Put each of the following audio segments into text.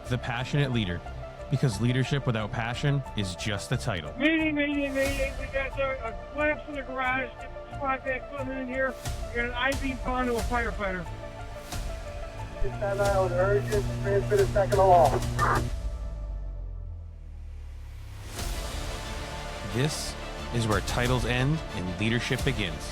The Passionate Leader, because leadership without passion is just a title. Meeting. We got a collapse in the garage. Get the squad back equipment in here. We got an I-beam gone to a firefighter. Get that out, urgent, transmit a second along. This is where titles end and leadership begins.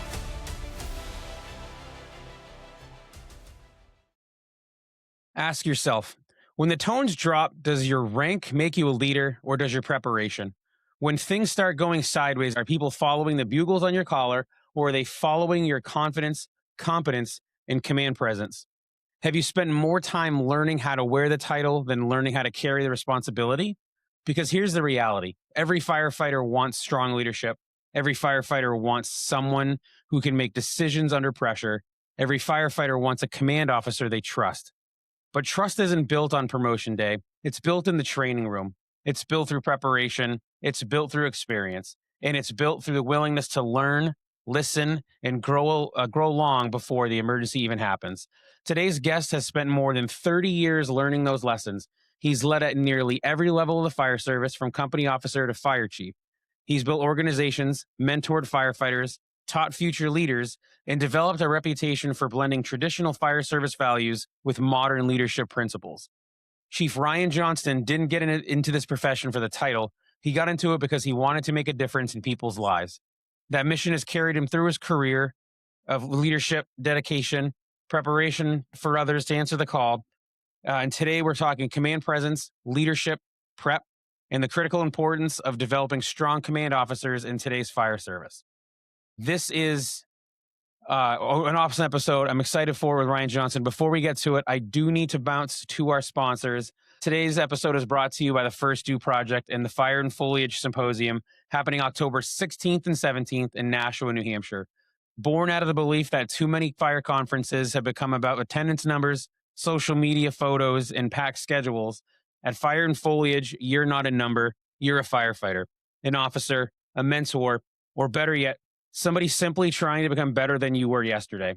Ask yourself, when the tones drop, does your rank make you a leader or does your preparation? When things start going sideways, are people following the bugles on your collar or are they following your confidence, competence, and command presence? Have you spent more time learning how to wear the title than learning how to carry the responsibility? Because here's the reality. Every firefighter wants strong leadership. Every firefighter wants someone who can make decisions under pressure. Every firefighter wants a command officer they trust. But trust isn't built on promotion day. It's built in the training room. It's built through preparation. It's built through experience. And it's built through the willingness to learn, listen, and grow long before the emergency even happens. Today's guest has spent more than 30 years learning those lessons. He's led at nearly every level of the fire service, from company officer to fire chief. He's built organizations, mentored firefighters, taught future leaders, and developed a reputation for blending traditional fire service values with modern leadership principles. Chief Ryan Johnston didn't get into this profession for the title. He got into it because he wanted to make a difference in people's lives. That mission has carried him through his career of leadership, dedication, preparation for others to answer the call. And today we're talking command presence, leadership, prep, and the critical importance of developing strong command officers in today's fire service. This is an awesome episode I'm excited for with Ryan Johnston. Before we get to it, I do need to bounce to our sponsors. Today's episode is brought to you by the First Due Project and the Fire and Foliage Symposium, happening October 16th and 17th in Nashua, New Hampshire. Born out of the belief that too many fire conferences have become about attendance numbers, social media photos, and packed schedules, at Fire and Foliage, you're not a number, you're a firefighter, an officer, a mentor, or better yet, somebody simply trying to become better than you were yesterday.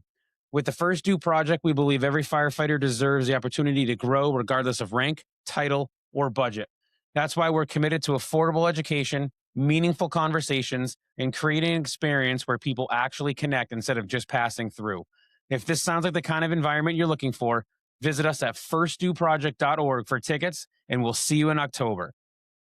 With the First Due Project, we believe every firefighter deserves the opportunity to grow regardless of rank, title, or budget. That's why we're committed to affordable education, meaningful conversations, and creating an experience where people actually connect instead of just passing through. If this sounds like the kind of environment you're looking for, visit us at firstdueproject.org for tickets, and we'll see you in October.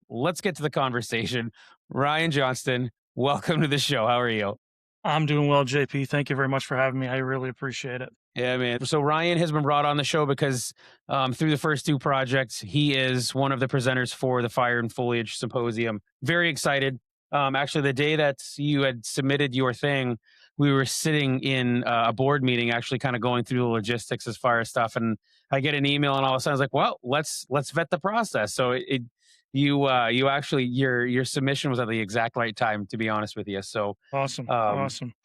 Let's get to the conversation. Ryan Johnston, welcome to the show. How are you? I'm doing well, JP. Thank you very much for having me. I really appreciate it. Yeah, man. So Ryan has been brought on the show because through the First Due Project, he is one of the presenters for the Fire and Foliage Symposium. Very excited. Actually, the day that you had submitted your thing, we were sitting in a board meeting, actually kind of going through the logistics as far as stuff. And I get an email and all of a sudden I was like, well, let's vet the process. So you actually, your submission was at the exact right time, to be honest with you. So awesome.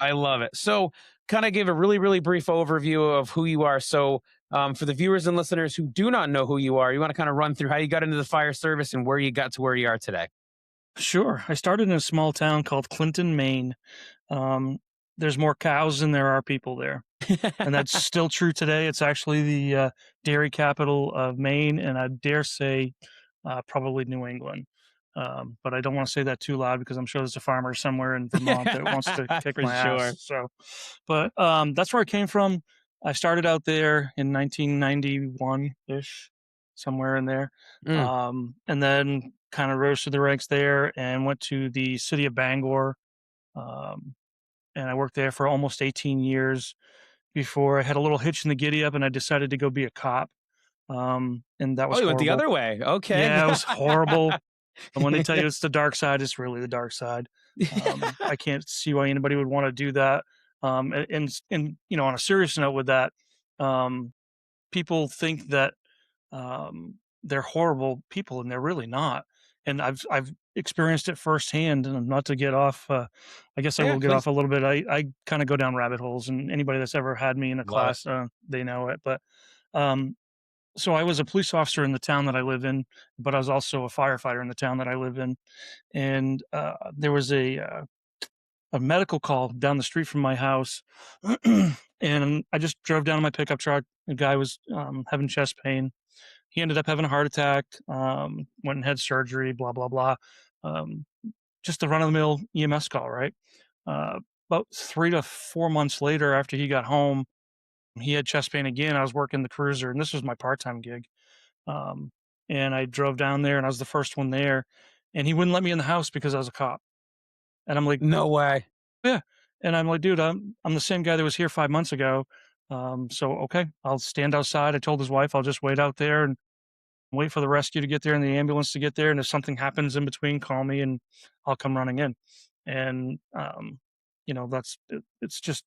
I love it. So kind of give a really, really brief overview of who you are. So for the viewers and listeners who do not know who you are, you want to kind of run through how you got into the fire service and where you got to where you are today. Sure. I started in a small town called Clinton, Maine. There's more cows than there are people there. And that's still true today. It's actually the dairy capital of Maine, and I dare say probably New England. But I don't want to say that too loud because I'm sure there's a farmer somewhere in Vermont that wants to kick my ass. So, but that's where I came from. I started out there in 1991-ish, somewhere in there. And then kind of rose through the ranks there and went to the city of Bangor. And I worked there for almost 18 years before I had a little hitch in the giddy up and I decided to go be a cop. And that was you went the horrible. other way. Okay. Yeah, it was horrible. And when they tell you it's the dark side, it's really the dark side. I can't see why anybody would want to do that. And you know, on a serious note with that, people think that they're horrible people, and they're really not. And I've experienced it firsthand. And not to get off, I guess I will get off a little bit. I kind of go down rabbit holes, and anybody that's ever had me in a class, they know it. But so I was a police officer in the town that I live in, but I was also a firefighter in the town that I live in. And there was a medical call down the street from my house. And I just drove down in my pickup truck. The guy was having chest pain. he ended up having a heart attack, went and had surgery, blah, blah, blah. Um, just a run of the mill EMS call, right? Uh, about 3 to 4 months later, after he got home, he had chest pain again. I was working the cruiser, and this was my part-time gig. Um, and I drove down there, and I was the first one there, and he wouldn't let me in the house because I was a cop. And I'm like, No way. yeah. And I'm like, dude, I'm the same guy that was here 5 months ago. So okay, I'll stand outside. I told his wife I'll just wait out there and wait for the rescue to get there and the ambulance to get there. And if something happens in between, call me and I'll come running in. And it's just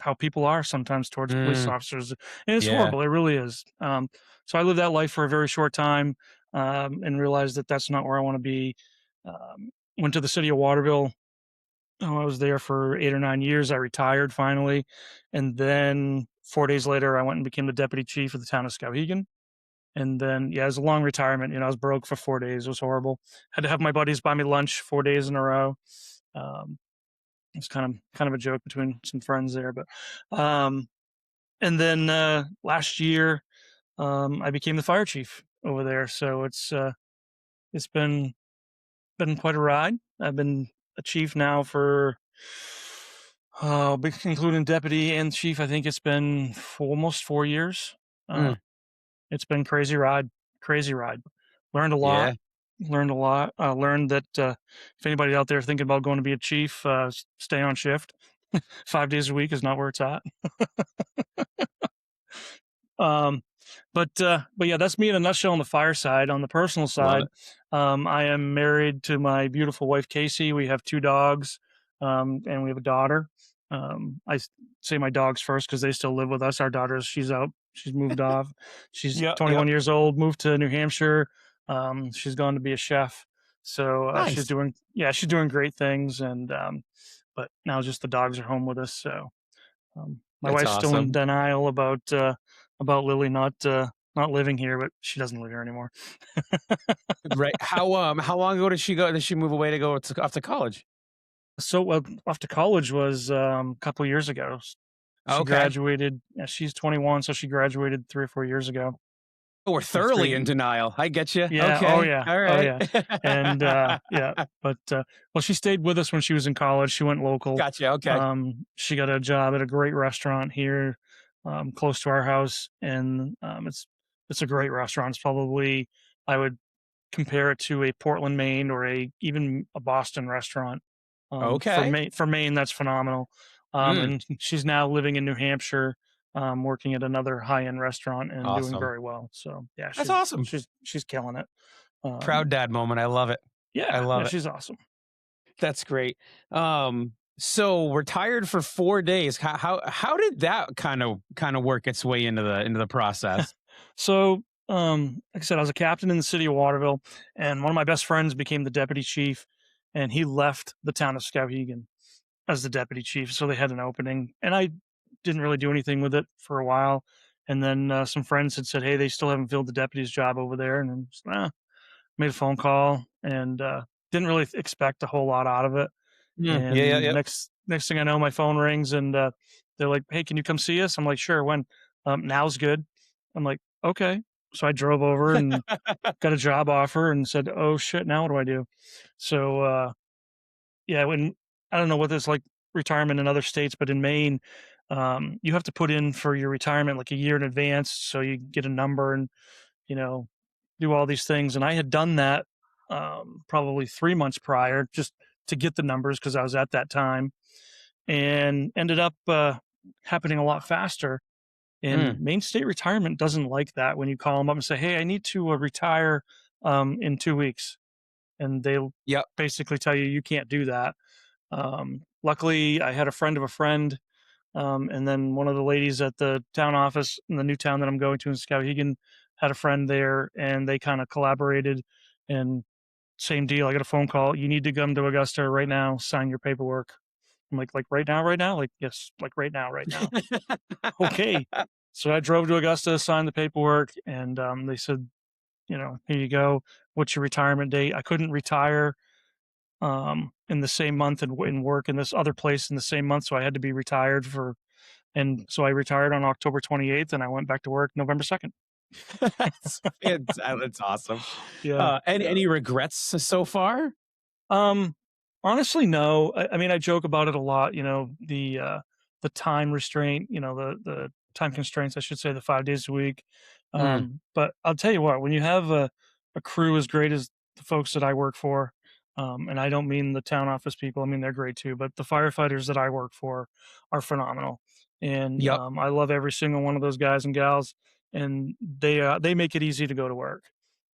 how people are sometimes towards police Mm, officers, and it's yeah. horrible. It really is. So I lived that life for a very short time, and realized that that's not where I want to be. Went to the city of Waterville. Oh, I was there for 8 or 9 years. I retired finally, and then 4 days later, I went and became the deputy chief of the town of Skowhegan. And then, yeah, it was a long retirement. I was broke for 4 days. It was horrible. Had to have my buddies buy me lunch 4 days in a row. Um, it's kind of a joke between some friends there, but um, and then last year, I became the fire chief over there. So it's been quite a ride. I've been a chief now for including deputy and chief. I think it's been almost 4 years. Uh, Mm, it's been crazy ride. Learned a lot. yeah. Learned a lot. Learned that if anybody out there thinking about going to be a chief, stay on shift. 5 days a week is not where it's at. Um, but yeah, that's me in a nutshell on the fire side. On the personal Love side, it. I am married to my beautiful wife Casey. We have 2 dogs, and we have a daughter. Say my dogs first because they still live with us. Our daughter, she's out. She's moved off. She's Yep. 21 Yep. years old. Moved to New Hampshire. She's gone to be a chef. So Nice. she's doing great things. And but now just the dogs are home with us. So my That's wife's still in awesome. denial about Lily not living here, but she doesn't live here anymore. Right. How long ago did she go? Did she move away to go off to college? So off to college was a couple of years ago. She Okay. graduated. Yeah, she's 21, so she graduated 3 or 4 years ago. Oh, we're So thoroughly in three. denial. I get you. Yeah. Oh Okay. yeah. All Oh right. yeah. And yeah, but well, she stayed with us when she was in college. She went local. Gotcha. Okay. She got a job at a great restaurant here, close to our house, and it's a great restaurant. It's probably, I would compare it to a Portland, Maine, or even a Boston restaurant. Okay. For Maine, that's phenomenal. Mm, And she's now living in New Hampshire, working at another high end restaurant and doing awesome. very well. So yeah, That's awesome. she's killing it. Proud Um, dad moment. I love it. I yeah, love yeah, it. she's awesome. That's great. So retired for 4 days. How did that kind of work its way into the process? So, like I said, I was a captain in the city of Waterville, and one of my best friends became the deputy chief, and he left the town of Skowhegan as the deputy chief. So they had an opening, and I didn't really do anything with it for a while. And then some friends had said, "Hey, they still haven't filled the deputy's job over there," and I just, made a phone call and didn't really expect a whole lot out of it. Mm, yeah. Yeah. And Yeah. next thing I know, my phone rings and they're like, "Hey, can you come see us?" I'm like, "Sure, when?" Now's good. I'm like, "Okay." So I drove over and got a job offer and said, "Oh shit, now what do I do?" So yeah, when I don't know what it's like retirement in other states, but in Maine, you have to put in for your retirement like a year in advance, so you get a number and you know do all these things. And I had done that probably 3 months prior just to get the numbers because I was at that time, and ended up happening a lot faster. And Mm, Maine State Retirement doesn't like that when you call them up and say, "Hey, I need to retire in 2 weeks," and they'll yep. basically tell you you can't do that. Luckily, I had a friend of a friend, and then one of the ladies at the town office in the new town that I'm going to in Skowhegan had a friend there, and they kind of collaborated. And same deal. I got a phone call. "You need to come to Augusta right now. Sign your paperwork." I'm like right now, right now? Like, yes, like right now, right now. Okay. So I drove to Augusta, signed the paperwork, and they said, "Here you go. What's your retirement date?" I couldn't retire in the same month and work in this other place in the same month, so I had to be retired for. And so I retired on October 28th, and I went back to work November 2nd. That's awesome. Yeah. Any regrets so far? Um, Honestly, no. I mean, I joke about it a lot, the time restraint, the time constraints, I should say, the 5 days a week. Mm, But I'll tell you what, when you have a crew as great as the folks that I work for, and I don't mean the town office people, I mean they're great too, but the firefighters that I work for are phenomenal. And yep. I love every single one of those guys and gals, and they make it easy to go to work.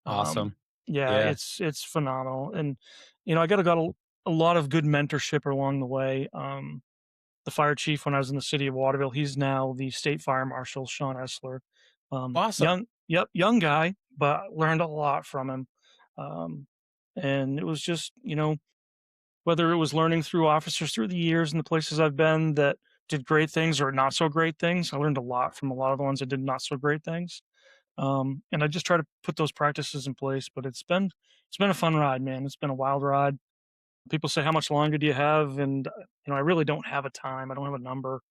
Um, Awesome. yeah, Yeah. it's phenomenal. And I got a lot of good mentorship along the way. The fire chief when I was in the city of Waterville, he's now the state fire marshal, Sean Essler. Awesome. Young guy, but learned a lot from him. Um, and it was just, whether it was learning through officers through the years and the places I've been that did great things or not so great things, I learned a lot from a lot of the ones that did not so great things. And I just try to put those practices in place. But it's been a fun ride, man. It's been a wild ride. People say, "How much longer do you have?" And I really don't have a time. I don't have a number.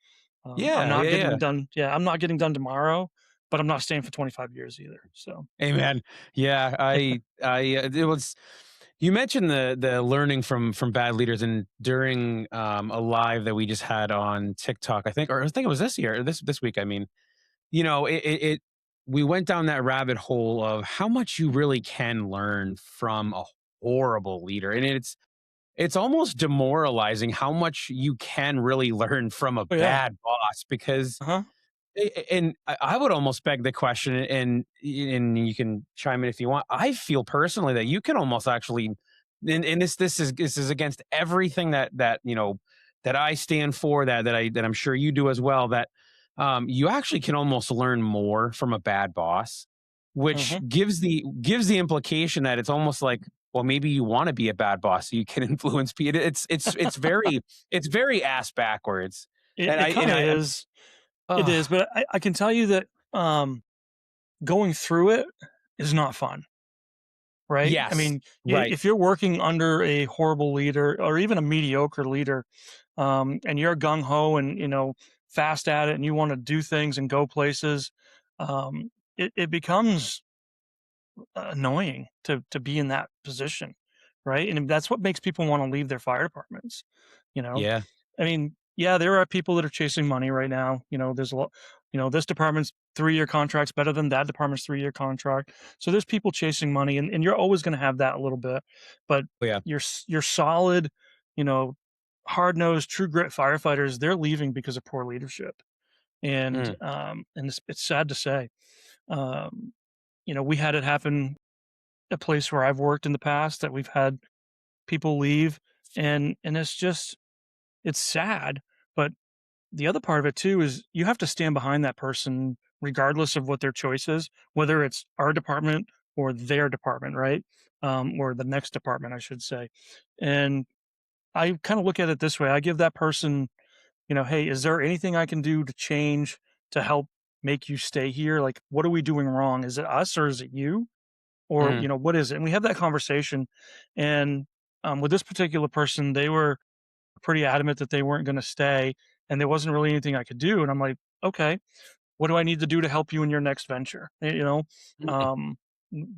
I'm Yeah. not Yeah. getting Yeah. done. Yeah, I'm not getting done tomorrow, but I'm not staying for 25 years either. So Amen. Yeah. It was. You mentioned the learning from bad leaders, and during a live that we just had on TikTok, I think it was this year, this week. I mean, we went down that rabbit hole of how much you really can learn from a horrible leader, and it's almost demoralizing how much you can really learn from a oh yeah, bad boss because uh-huh. and I would almost beg the question, and you can chime in if you want. I feel personally that you can almost actually, and this is against everything that I stand for, that I'm sure you do as well. That you actually can almost learn more from a bad boss, which Uh-huh. gives the implication that it's almost like, well, maybe you want to be a bad boss so you can influence people. It's very ass backwards, It and it kind of I. is. It Ugh. is, but I can tell you that going through it is not fun. Right? I Yes, mean, right. if you're working under a horrible leader or even a mediocre leader, and you're gung ho and fast at it, and you want to do things and go places, it becomes annoying to be in that position, right? And that's what makes people want to leave their fire departments. You know, Yeah. I mean, yeah, there are people that are chasing money right now. There's a lot. This department's 3-year contract's better than that department's 3-year contract. So there's people chasing money, and you're always going to have that a little bit. But Oh, yeah. you're solid, you know, hard nosed, true grit firefighters. They're leaving because of poor leadership, Mm, and it's sad to say. Um, we had it happen a place where I've worked in the past that we've had people leave, and it's sad. But the other part of it too is you have to stand behind that person regardless of what their choice is, whether it's our department or their department, right? Or the next department, I should say. And I kind of look at it this way. I give that person, hey, is there anything I can do to change to help make you stay here? Like, what are we doing wrong? Is it us or is it you? Or, mm, what is it? And we have that conversation. And with this particular person, they were pretty adamant that they weren't going to stay, and there wasn't really anything I could do. And I'm like, okay, what do I need to do to help you in your next venture? mm. Um,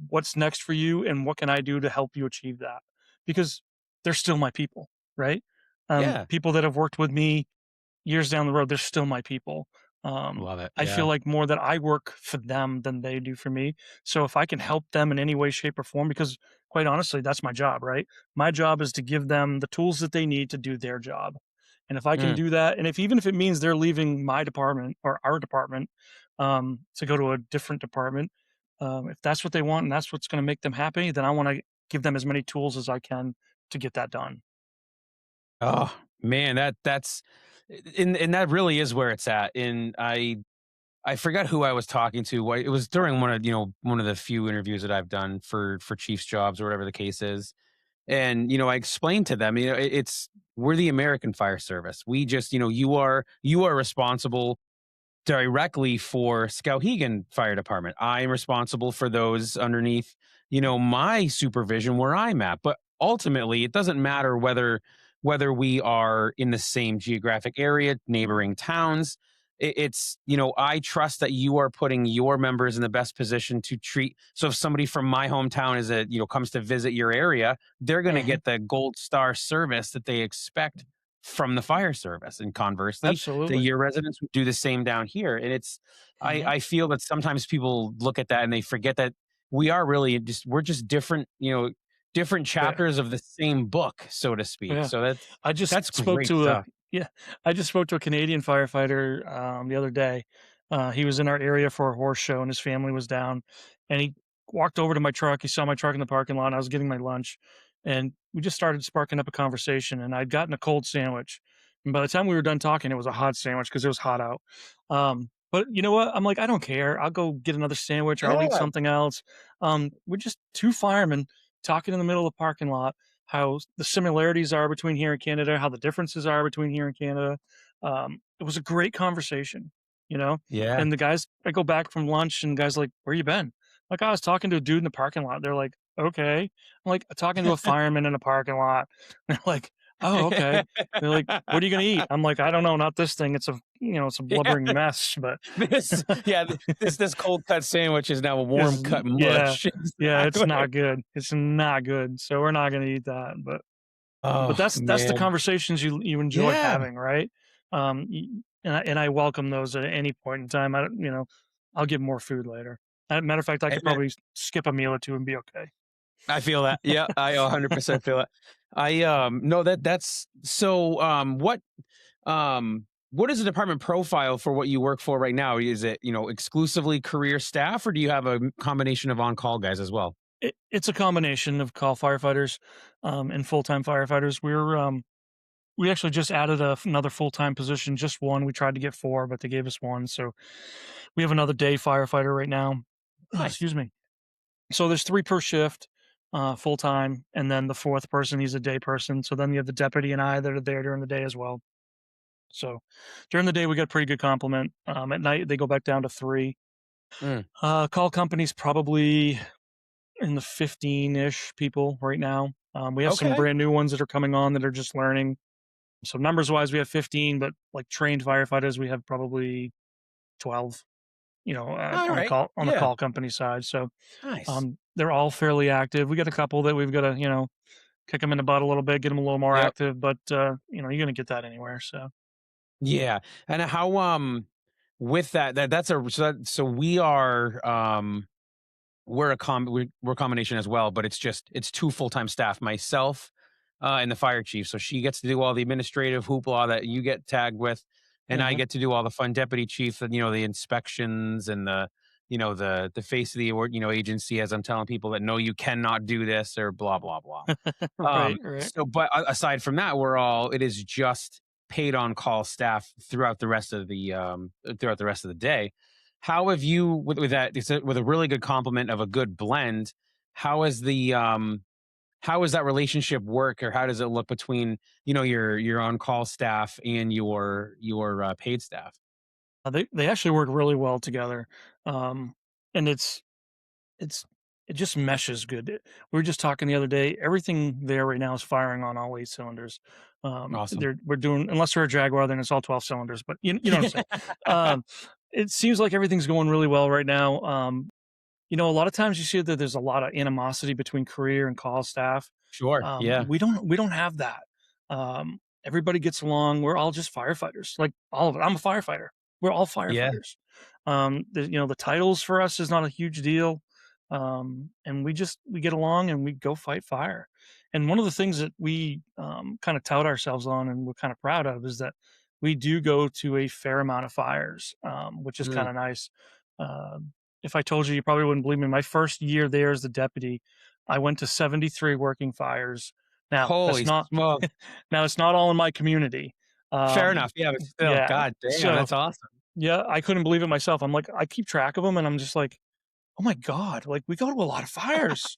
what's next for you, and what can I do to help you achieve that? Because they're still my people, right? Yeah. People that have worked with me years down the road, they're still my people. Love it. I feel Yeah. like more that I work for them than they do for me. So if I can help them in any way, shape, or form, because quite honestly, that's my job, right? My job is to give them the tools that they need to do their job. And if I can Mm. do that, and even if it means they're leaving my department or our department to go to a different department, if that's what they want and that's what's going to make them happy, then I want to give them as many tools as I can to get that done. Oh, man, that's and that really is where it's at. And I forgot who I was talking to. It was during one of the few interviews that I've done for chief's jobs or whatever the case is. And I explained to them, it's we're the American Fire Service. We just, you are responsible directly for Skowhegan Fire Department. I am responsible for those underneath, my supervision where I'm at. But ultimately, it doesn't matter whether we are in the same geographic area, neighboring towns. it's, I trust that you are putting your members in the best position to treat. So if somebody from my hometown comes to visit your area, they're going to Mhm. get the gold star service that they expect from the fire service. And conversely, Absolutely. your residents would do the same down here. And Mhm. I feel that sometimes people look at that and they forget that we are really we're just different, different Yeah. chapters of the same book, so to speak. Yeah. So I just that's spoke great to a stuff. yeah, I just spoke to a Canadian firefighter the other day. He was in our area for a horse show and his family was down and he walked over to my truck. He saw my truck in the parking lot. And I was getting my lunch and we just started sparking up a conversation and I'd gotten a cold sandwich. And by the time we were done talking, it was a hot sandwich because it was hot out. But you know what? I'm like, I don't care. I'll go get another sandwich or I'll eat Yeah. something else. We're just two firemen talking in the middle of the parking lot how the similarities are between here and Canada, how the differences are between here and Canada. It was a great conversation, you know. Yeah. And the guys, I go back from lunch, and guys like, "Where you been?" Like, I was talking to a dude in the parking lot. They're like, "Okay." I'm like, talking to a fireman in a parking lot. They're like, "Oh, okay." They're like, "What are you gonna eat?" I'm like, "I don't know, not this thing. It's a Yeah. blubbering mess." But This cold cut sandwich is now a warm is cut yeah, mush. yeah, it's Exactly. not good. It's not good. So we're not gonna eat that. But Oh that's the man. conversations you enjoy Yeah. having, right? And I welcome those at any point in time. I'll get more food later. Matter of fact, I Hey, could man, probably skip a meal or two and be okay. I feel that. Yeah, I 100% feel it. I no that's so what is the department profile for what you work for right now? Is it, exclusively career staff or do you have a combination of on-call guys as well? It's a combination of call firefighters and full time firefighters. We actually just added another full time position, just one. We tried to get four, but they gave us one, so we have another day firefighter right now. Nice. Excuse me. So there's three per shift, full time, and then the fourth person, he's a day person. So then you have the deputy and I that are there during the day as well. So during the day we got a pretty good complement. At night they go back down to three. Mm, Call companies probably in the 15-ish people right now. We have some okay. brand new ones that are coming on that are just learning. So numbers wise, we have 15, but like trained firefighters, we have probably 12. All On the right. Yeah. call company side. So Nice. they're all fairly active. We got a couple that we've got to, kick them in the butt a little bit, get them a little more Yep. active, but, you're gonna get that anywhere, so. Yeah. And how with that's a so we are we're a combination as well, but it's two full-time staff, myself and the fire chief. So she gets to do all the administrative hoopla that you get tagged with, and I Mhm. get to do all the fun deputy chief and the inspections and the face of the agency as I'm telling people that no, you cannot do this or blah blah blah. Right, right. But aside from that, it is just paid on call staff throughout the rest of the day. How have you with that? With a really good complement of a good blend. How is how does that relationship work, or how does it look between your on call staff and your paid staff? They actually work really well together, and it's it just meshes good. We were just talking the other day, everything there right now is firing on all 8 cylinders. Awesome. We're doing unless we're a Jaguar, then it's all 12 cylinders, but you know what I'm saying. Um, it seems like everything's going really well right now. A lot of times you see that there's a lot of animosity between career and call staff. Sure. Yeah. We don't have that. Everybody gets along. We're all just firefighters. Like all of it. I'm a firefighter. We're all Yeah. firefighters. The titles for us is not a huge deal. And we get along and we go fight fire. And one of the things that we kind of tout ourselves on and we're kind of proud of is that we do go to a fair amount of fires, which is kind Mm. of nice. If I told you, you probably wouldn't believe me. My first year there as the deputy, I went to 73 working fires. Now, that's Holy not smoke. now it's not all in my community. Fair enough. Yeah, but still, Yeah. god damn, So, that's awesome. yeah, I couldn't believe it myself. I'm like, I keep track of them and I'm just like, "Oh my god, like we go to a lot of fires."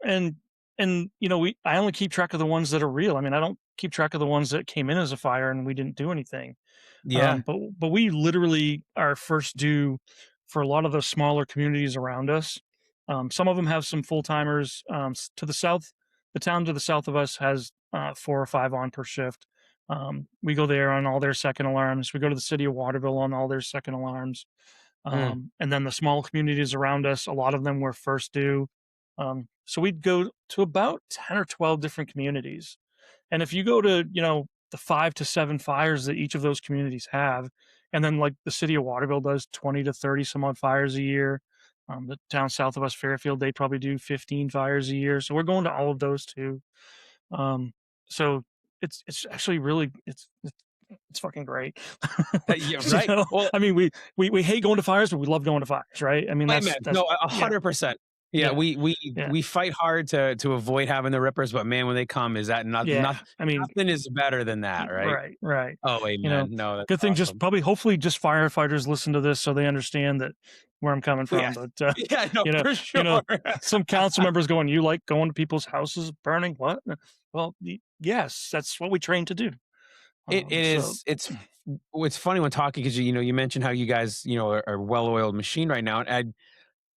And I only keep track of the ones that are real. I mean, I don't keep track of the ones that came in as a fire and we didn't do anything. Yeah. But we literally are first due for a lot of the smaller communities around us. Some of them have some full timers. To the south, the town to the south of us has 4 or 5 on per shift. We go there on all their second alarms. We go to the city of Waterville on all their second alarms. Mm. And then the small communities around us, a lot of them were first due. So we'd go to about 10 or 12 different communities. And if you go to, the 5 to 7 fires that each of those communities have, and then like the city of Waterville does 20 to 30 some odd fires a year. The town south of us, Fairfield, they probably do 15 fires a year. So we're going to all of those too. Um, so it's actually really it's fucking great. Yeah, You right. know, Well, I mean, we hate going to fires, but we love going to fires, right? I mean, amen. that's No, yeah, 100%. Yeah, yeah, we yeah, we fight hard to avoid having the rippers, but man, when they come, is that yeah. I mean, nothing is better than that, right? right, right. Oh, You know, amen. No, that's good thing. Just awesome. probably, hopefully, just firefighters listen to this so they understand that where I'm coming from. Yes. But Yeah, no, you know, for you know, sure. some council members going, "You like going to people's houses burning? What?" Well, yes, that's what we train to do. It So, is it's funny when talking because you mentioned how you guys, are well-oiled machine right now. And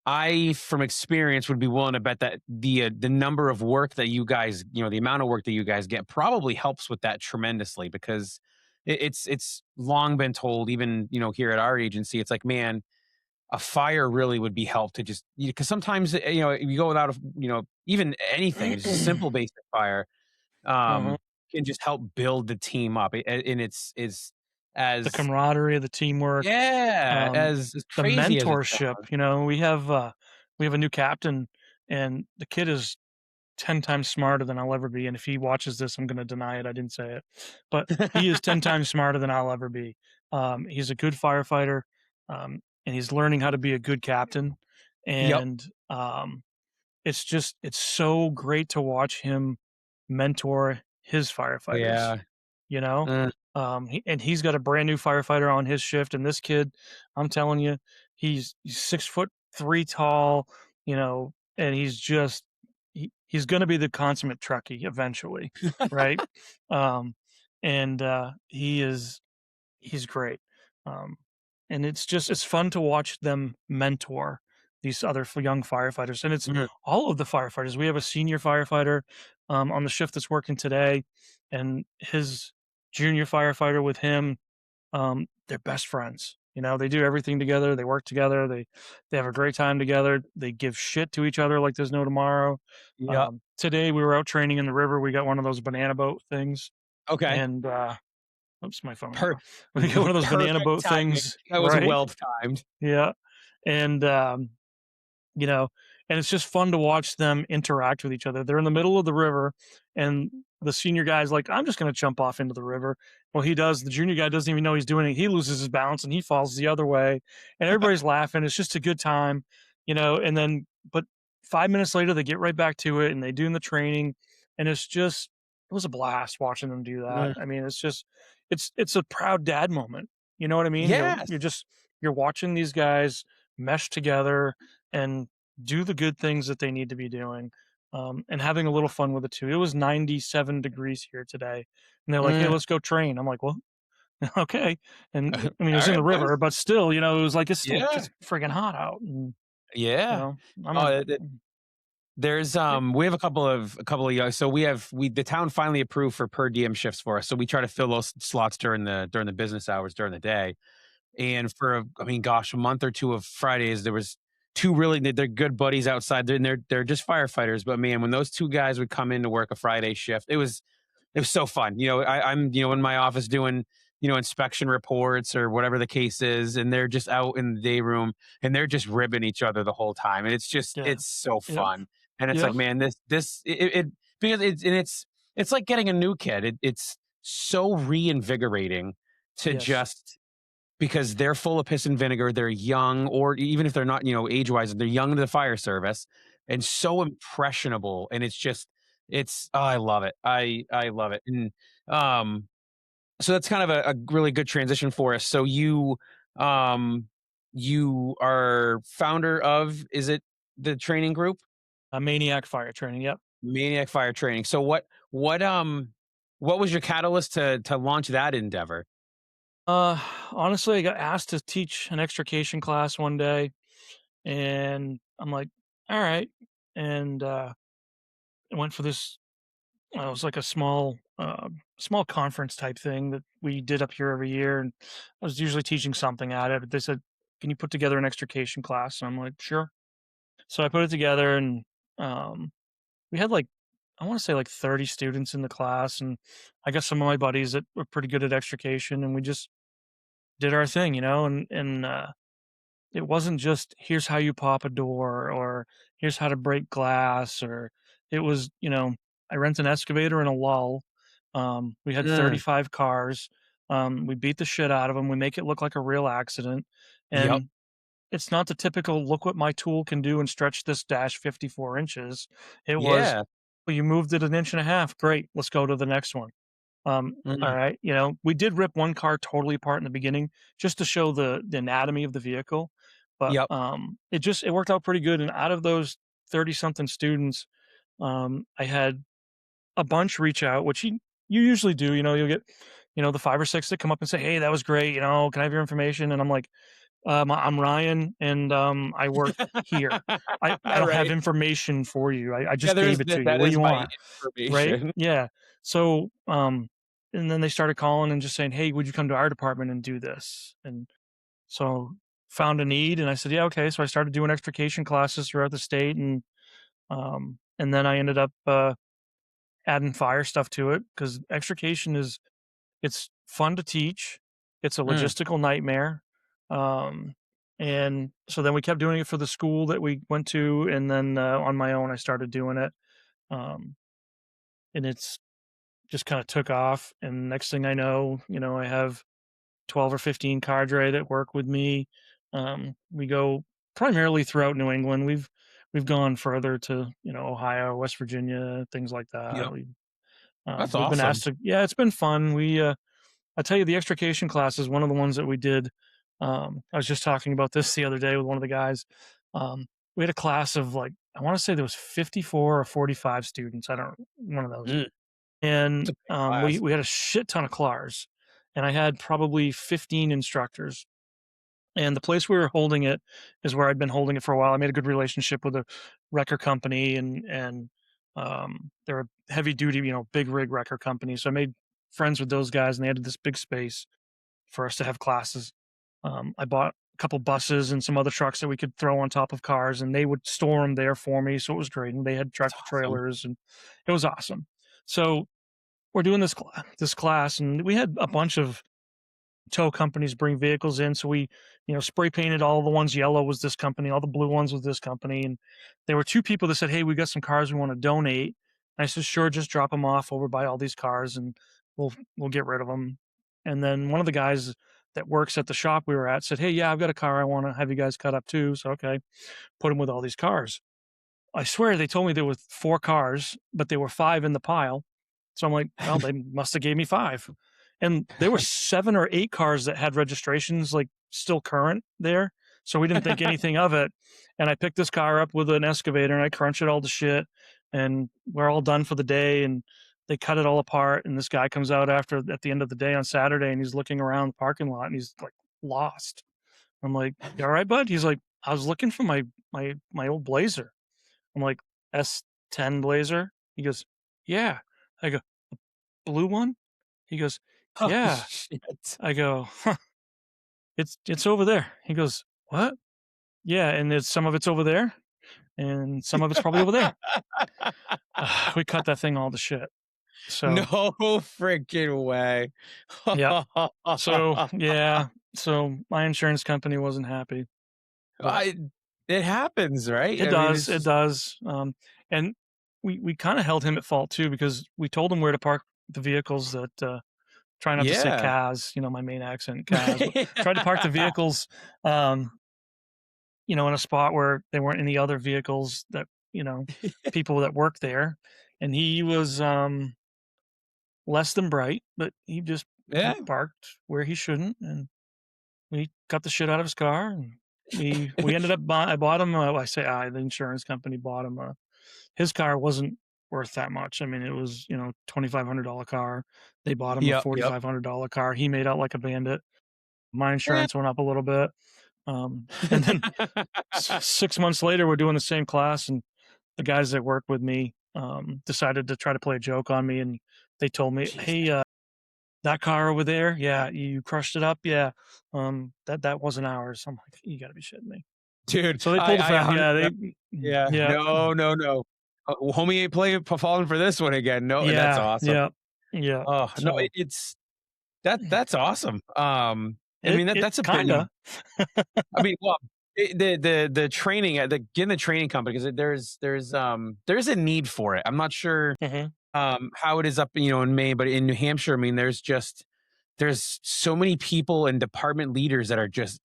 I, from experience, would be willing to bet that the number of work that you guys, the amount of work that you guys get probably helps with that tremendously because it's long been told, even, here at our agency, it's like, man, a fire really would be helped to just, because sometimes, you go without even anything, just a simple basic fire, uh-huh. can just help build the team up. And it's is The as camaraderie, the teamwork, yeah, um, as the crazy as it mentorship. sounds. We have a new captain, and the kid is 10 times smarter than I'll ever be. And if he watches this, I'm going to deny it. I didn't say it, but he is 10 times smarter than I'll ever be. He's a good firefighter, and he's learning how to be a good captain. Yep. And it's so great to watch him mentor his firefighters, Yeah. you know? Uh, And he's got a brand new firefighter on his shift, and this kid, I'm telling you, he's 6'3" tall, and he's going to be the consummate truckie eventually, right? Um, and he's great. Um, and it's fun to watch them mentor these other young firefighters, and it's mm, all of the firefighters. We have a senior firefighter on the shift that's working today, and his junior firefighter with him. They're best friends. They do everything together. They work together. They have a great time together. They give shit to each other like there's no tomorrow. yep. Today we were out training in the river. We got one of those banana boat things, Okay. and oops, my phone went Per off. We got one of those banana Perfect boat timing. things, That was right? well timed. Yeah, and you know, and it's just fun to watch them interact with each other. They're in the middle of the river, and the senior guy's like, "I'm just going to jump off into the river." Well, he does. The junior guy doesn't even know he's doing it. He loses his balance and he falls the other way, and everybody's laughing. It's just a good time, And then, but 5 minutes later, they get right back to it, and they do the training, and it was a blast watching them do that. Mm, I mean, it's a proud dad moment. You know what I mean? yes. You're watching these guys mesh together and do the good things that they need to be doing, and having a little fun with it too. It was 97 degrees here today, and they're like, "Hey, Mm. let's go train." I'm like, "Well, okay." And I mean, it was in Alright, the boys. river, but still, it was like it's still Yeah. just friggin' hot out. And you Yeah. know, I'm Oh, a there's yeah, we have a couple of young, so the town finally approved for per diem shifts for us. So we try to fill those slots during the business hours during the day. And I mean, gosh, a month or two of Fridays, there was two really, they're good buddies outside. They're just firefighters. But man, when those two guys would come in to work a Friday shift, it was so fun. I'm in my office doing inspection reports or whatever the case is, and they're just out in the day room and they're just ribbing each other the whole time, and yeah, it's so yep, fun. And it's like, yep, man, this it because it's like getting a new kid. It's so reinvigorating to yes, just because they're full of piss and vinegar. They're young, or even if they're not, age wise, they're young to the fire service and so impressionable. And oh, I love it. I love it. And um, so that's kind of a really good transition for us. So um, you are founder of, is it the training group? a maniac fire training. Yep. Maniac Fire Training. So what was your catalyst to launch that endeavor? Honestly, I got asked to teach an extrication class one day, and I'm like, all right. And I went for this. It was like a small small conference type thing that we did up here every year, and I was usually teaching something at it. But they said, "Can you put together an extrication class?" And I'm like, "Sure." So I put it together, and um, we had like, I want to say like 30 students in the class, and I got some of my buddies that were pretty good at extrication, and we just did our thing, and it wasn't just here's how you pop a door or here's how to break glass, or it was, I rent an excavator and a lull. We had Mm. 35 cars. We beat the shit out of them. We make it look like a real accident. Yep. And it's not the typical look what my tool can do and stretch this dash 54 inches. It was, Yeah. well, you moved it an inch and a half. Great. Let's go to the next one. All Mm. right. We did rip one car totally apart in the beginning just to show the anatomy of the vehicle, but Yep. it worked out pretty good. And out of those 30 something students, I had a bunch reach out, which you usually do. You'll get the 5 or 6 that come up and say, "Hey, that was great. Can I have your information?" And I'm like, I'm Ryan, and I work here. I don't have Right. information for you. I Yeah, just gave it to you. that What do is you my want? Right? information. Yeah. So, and then they started calling and just saying, "Hey, would you come to our department and do this?" And so found a need, and I said, "Yeah, okay." So I started doing extrication classes throughout the state, and then I ended up adding fire stuff to it because extrication it's fun to teach. It's a Mm. logistical nightmare. Um, and so then we kept doing it for the school that we went to, and then on my own I started doing it. Um, and it's just kind of took off. And next thing I know, I have 12 or 15 cadre that work with me. We go primarily throughout New England. We've gone further to, Ohio, West Virginia, things like that. Yep. That's We've been awesome. asked to, yeah, it's been fun. I tell you, the extrication class is one of the ones that we did. I was just talking about this the other day with one of the guys. Um, we had a class of like, I want to say there was 54 or 45 students. I don't, one of those. Mm. It's And a big class. we had a shit ton of CLARs, and I had probably 15 instructors. And the place we were holding it is where I'd been holding it for a while. I made a good relationship with a wrecker company, and they're a heavy duty, big rig wrecker company. So I made friends with those guys, and they had this big space for us to have classes. I bought a couple buses and some other trucks that we could throw on top of cars, and they would store them there for me. So it was great. And they had That's tractor awesome. trailers, and it was awesome. So we're doing this class, and we had a bunch of tow companies bring vehicles in. So we, spray painted all the ones yellow was this company, all the blue ones was this company. And there were two people that said, "Hey, we got some cars we want to donate." And I said, "Sure, just drop them off over by all these cars, and we'll get rid of them." And then one of the guys that works at the shop we were at said, "Hey, yeah, I've got a car I want to have you guys cut up too." So okay, put him with all these cars. I swear they told me there were 4 cars, but there were 5 in the pile. So I'm like, well, they must have gave me 5. And there were 7 or 8 cars that had registrations like still current there. So we didn't think anything of it. And I picked this car up with an excavator and I crunched it all to shit. And we're all done for the day. And they cut it all apart. And this guy comes out at the end of the day on Saturday, and he's looking around the parking lot and he's like lost. I'm like, "You all right, bud?" He's like, "I was looking for my old Blazer." I'm like, "S10 Blazer?" He goes, "Yeah." I go, "Blue one?" He goes, Oh, "Yeah." shit. I go, "Huh, it's over there." He goes, "What?" "Yeah, and some of it's over there, and some of it's probably over there." We cut that thing all to shit. No So, freaking way. yeah. So, yeah. So my insurance company wasn't happy, but I it happens, right? it I mean, does. it's It just does. And we kind of held him at fault too because we told him where to park the vehicles that try not to say yeah. Kaz, my main accent, Kaz, but tried to park the vehicles, um, in a spot where there weren't any other vehicles that, people that work there. And he was less than bright, but he Yeah. parked where he shouldn't. And we cut the shit out of his car. And we ended up, I bought him, the insurance company bought him his car wasn't worth that much. I mean, it was, $2,500 car. They bought him a Yep, yep. $4,500 car. He made out like a bandit. My Eh. insurance went up a little bit. And then 6 months later, we're doing the same class, and the guys that work with me, decided to try to play a joke on me, and they told me, Jeez. "Hey, that car over there, yeah, you crushed it up, yeah. That wasn't ours." I'm like, "You got to be shitting me!" Dude, So they pulled a I fast, 100, yeah, yeah, yeah, no. Homie ain't falling for this one again. No, that's yeah, awesome. yeah, yeah. Oh, no, So it's that's awesome. I mean, it that's a big, kinda. I mean, well, the training, getting the training company, because there's a need for it. I'm not sure Hmm. how it is up, in Maine, but in New Hampshire, I mean, there's so many people and department leaders that are just,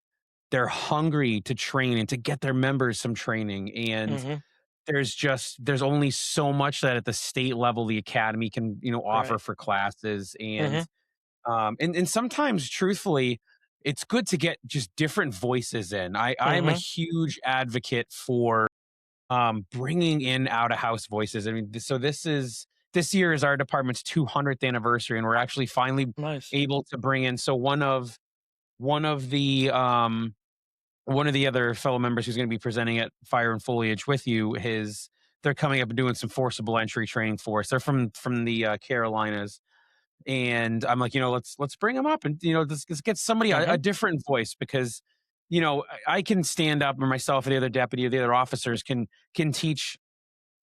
they're hungry to train and to get their members some training. And Hmm. there's only so much that at the state level the academy can, offer Right. for classes. Hmm. And sometimes, truthfully, it's good to get just different voices in. I'm a Hmm. huge advocate for bringing in out of house voices. I mean, so this year is our department's 200th anniversary, and we're actually finally Nice. able to bring in. So one of the one of the other fellow members who's going to be presenting at Fire and Foliage with you, they're coming up and doing some forcible entry training for us. They're from the Carolinas, and I'm like, let's bring them up, and let's get somebody a Hmm. different voice, because I can stand up, or myself or the other deputy or the other officers can teach.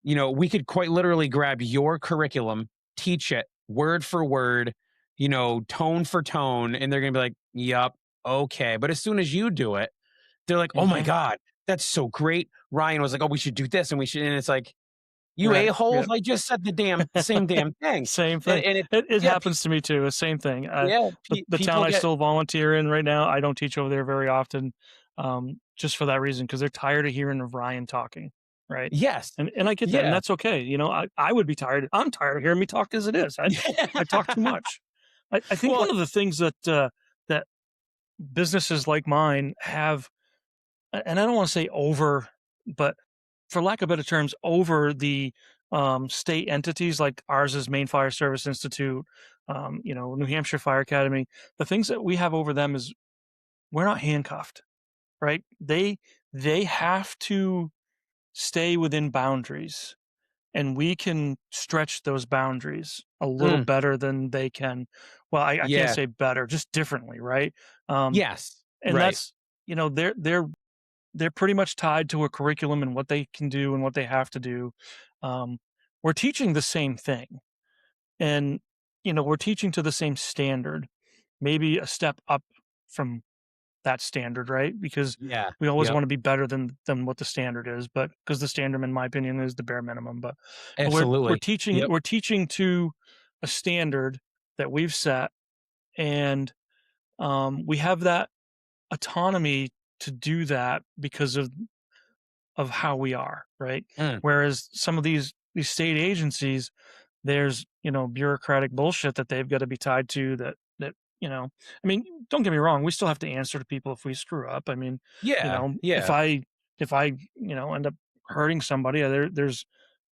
We could quite literally grab your curriculum, teach it word for word, tone for tone, and they're gonna be like, "Yup, okay." But as soon as you do it, they're like, "Oh my Hmm. god, that's so great." Ryan was like, "Oh, we should do this, and we should," and it's like, "You Right. a-holes, Yeah. I just said the same damn thing." Same And thing. and it It yeah, happens to me too. The same thing. yeah, The town people I get still volunteer in right now, I don't teach over there very often, just for that reason, because they're tired of hearing of Ryan talking, right? yes. And I get that, and Yeah. that's okay. I would be tired. I'm tired of hearing me talk as it is. I talk too much. I think Well, one of the things that businesses like mine have, and I don't want to say over, but for lack of better terms, over the state entities like ours is Maine Fire Service Institute, New Hampshire Fire Academy. The things that we have over them is we're not handcuffed, right? They have to stay within boundaries, and we can stretch those boundaries a little mm, better than they can. Well, I can't yeah. say better, just differently, right? Um, Yes. and Right. that's they're pretty much tied to a curriculum and what they can do and what they have to do. Um, we're teaching the same thing, and we're teaching to the same standard, maybe a step up from that standard, right? Because Yeah. we always Yep. want to be better than what the standard is, but because the standard, in my opinion, is the bare minimum. But we're Absolutely. teaching Yep. we're teaching to a standard that we've set, and we have that autonomy to do that because of how we are, right? Mm, Whereas some of these state agencies, there's bureaucratic bullshit that they've got to be tied to. I mean, don't get me wrong, we still have to answer to people if we screw up. I mean, yeah. if Yeah. I end up hurting somebody, there's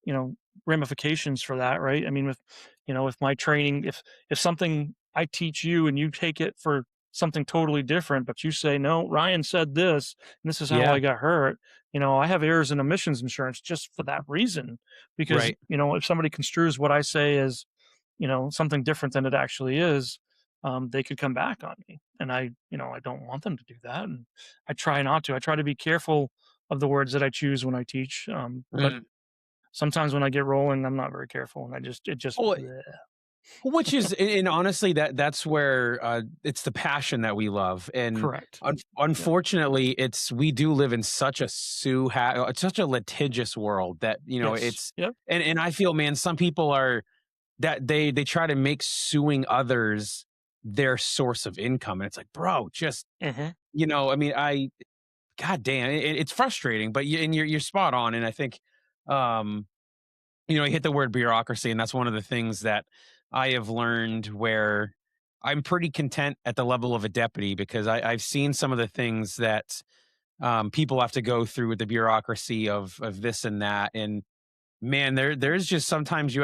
you know ramifications for that, right? I mean, with my training, if something I teach you and you take it for something totally different, but you say, no, Ryan said this, and this is how Yeah. I got hurt. I have errors and omissions insurance just for that reason, because Right. if somebody construes what I say as something different than it actually is, they could come back on me, and I don't want them to do that, and I try not to. I try to be careful of the words that I choose when I teach, but Mm. sometimes when I get rolling, I'm not very careful, and it just Well, bleh. which is, and honestly, that's where it's the passion that we love. And Correct. Yeah. unfortunately, we do live in such a it's such a litigious world that Yes. it's, Yep. and I feel, man, some people are, that they try to make suing others their source of income, and it's like, bro, just, Hmm. I mean, god damn, it's frustrating, but you're spot on. And I think, um you hit the word bureaucracy, and that's one of the things that I have learned, where I'm pretty content at the level of a deputy, because I've seen some of the things that people have to go through with the bureaucracy of this and that. And man, there's just sometimes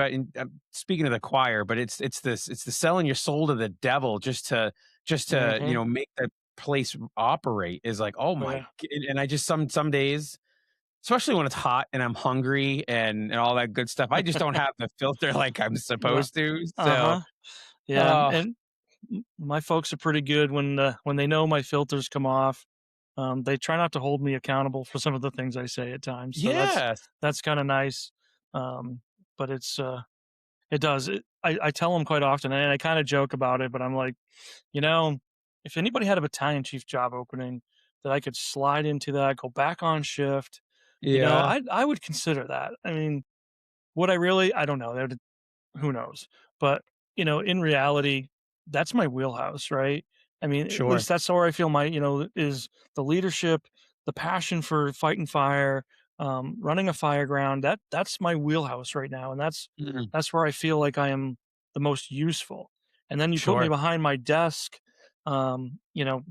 speaking of the choir, but it's the selling your soul to the devil just to Hmm. make the place operate, is like, oh Oh my yeah. and I just, some days, especially when it's hot and I'm hungry and all that good stuff. I just don't have the filter like I'm Well, supposed to. So, uh-huh. Yeah, oh, and my folks are pretty good when they know my filters come off. They try not to hold me accountable for some of the things I say at times, so yes. that's kind of nice. But it does. I tell them quite often, and I kind of joke about it, but I'm like, you know, if anybody had a battalion chief job opening that I could slide into that, go back on shift, Yeah. I would consider that. I mean, would I really? I don't know. Who knows? But, in reality, that's my wheelhouse, right? I mean, at Sure. least that's where I feel is the leadership, the passion for fighting fire, running a fireground. That's my wheelhouse right now. And Mm, that's where I feel like I am the most useful. And then you put me sure. behind my desk. The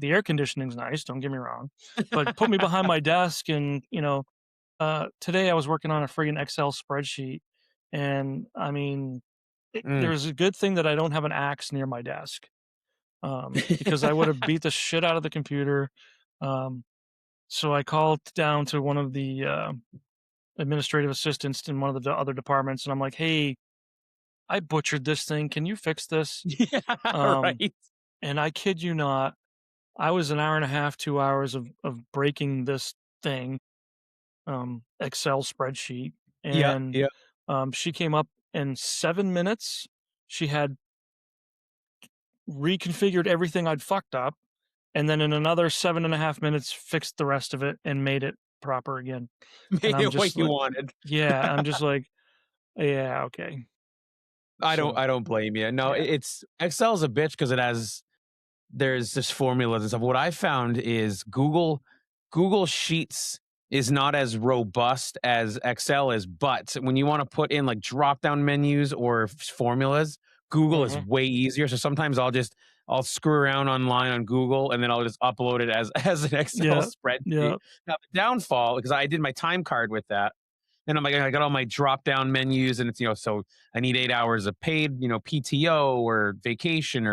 air conditioning's nice, don't get me wrong. But put me behind my desk and, today I was working on a friggin' Excel spreadsheet. And I mean, Mm. there's a good thing that I don't have an axe near my desk, because I would have beat the shit out of the computer. Um, so I called down to one of the administrative assistants in one of the other departments, and I'm like, "Hey, I butchered this thing. Can you fix this?" Yeah, Um, right. and I kid you not, I was an hour and a half, 2 hours of breaking this thing, Excel spreadsheet, Yeah, and yeah. she came up in 7 minutes. She had reconfigured everything I'd fucked up, and then in another 7.5 minutes fixed the rest of it and made it proper again. And Made I'm it what just you like, wanted. yeah, I'm just like, yeah, okay. So, I don't blame you. No, yeah. it's Excel's a bitch because there's this formulas and stuff. What I found is Google Sheets is not as robust as Excel is, but when you want to put in like drop down menus or formulas, Google is Mhm. way easier. So sometimes I'll screw around online on Google and then I'll just upload it as as an Excel Yeah. spreadsheet. Yeah. Now the downfall because I did my time card with that. And I'm like, I got all my drop down menus, and it's so I need 8 hours of paid, PTO or vacation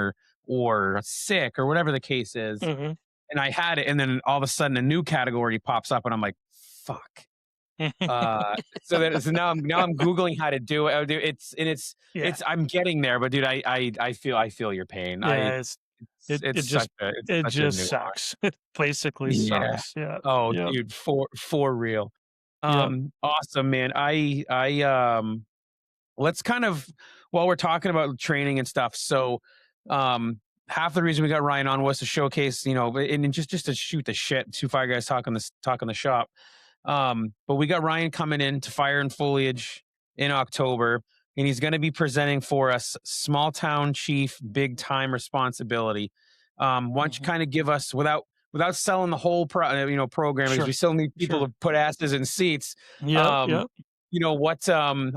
or sick or whatever the case is. Mhm. And I had it, and then all of a sudden a new category pops up, and I'm like, fuck. So now I'm googling how to do it. Yeah. It's I'm getting there, but dude, I feel your pain. Yeah, it It's it just it's it such a just nuance. sucks. It basically Yeah. sucks. Yeah. Oh, Yep. dude, for real. Yep. Awesome, man. Let's kind of while we're talking about training and stuff. So, half the reason we got Ryan on was to showcase, and just to shoot the shit. Two fire guys talking the shop. But we got Ryan coming in to Fire and Foliage in October, and he's going to be presenting for us small town chief, big time responsibility. Why don't you Mhm. kind of give us without selling the whole program because we Sure. still need people Sure. to put asses in seats. Yep. Um, Yep.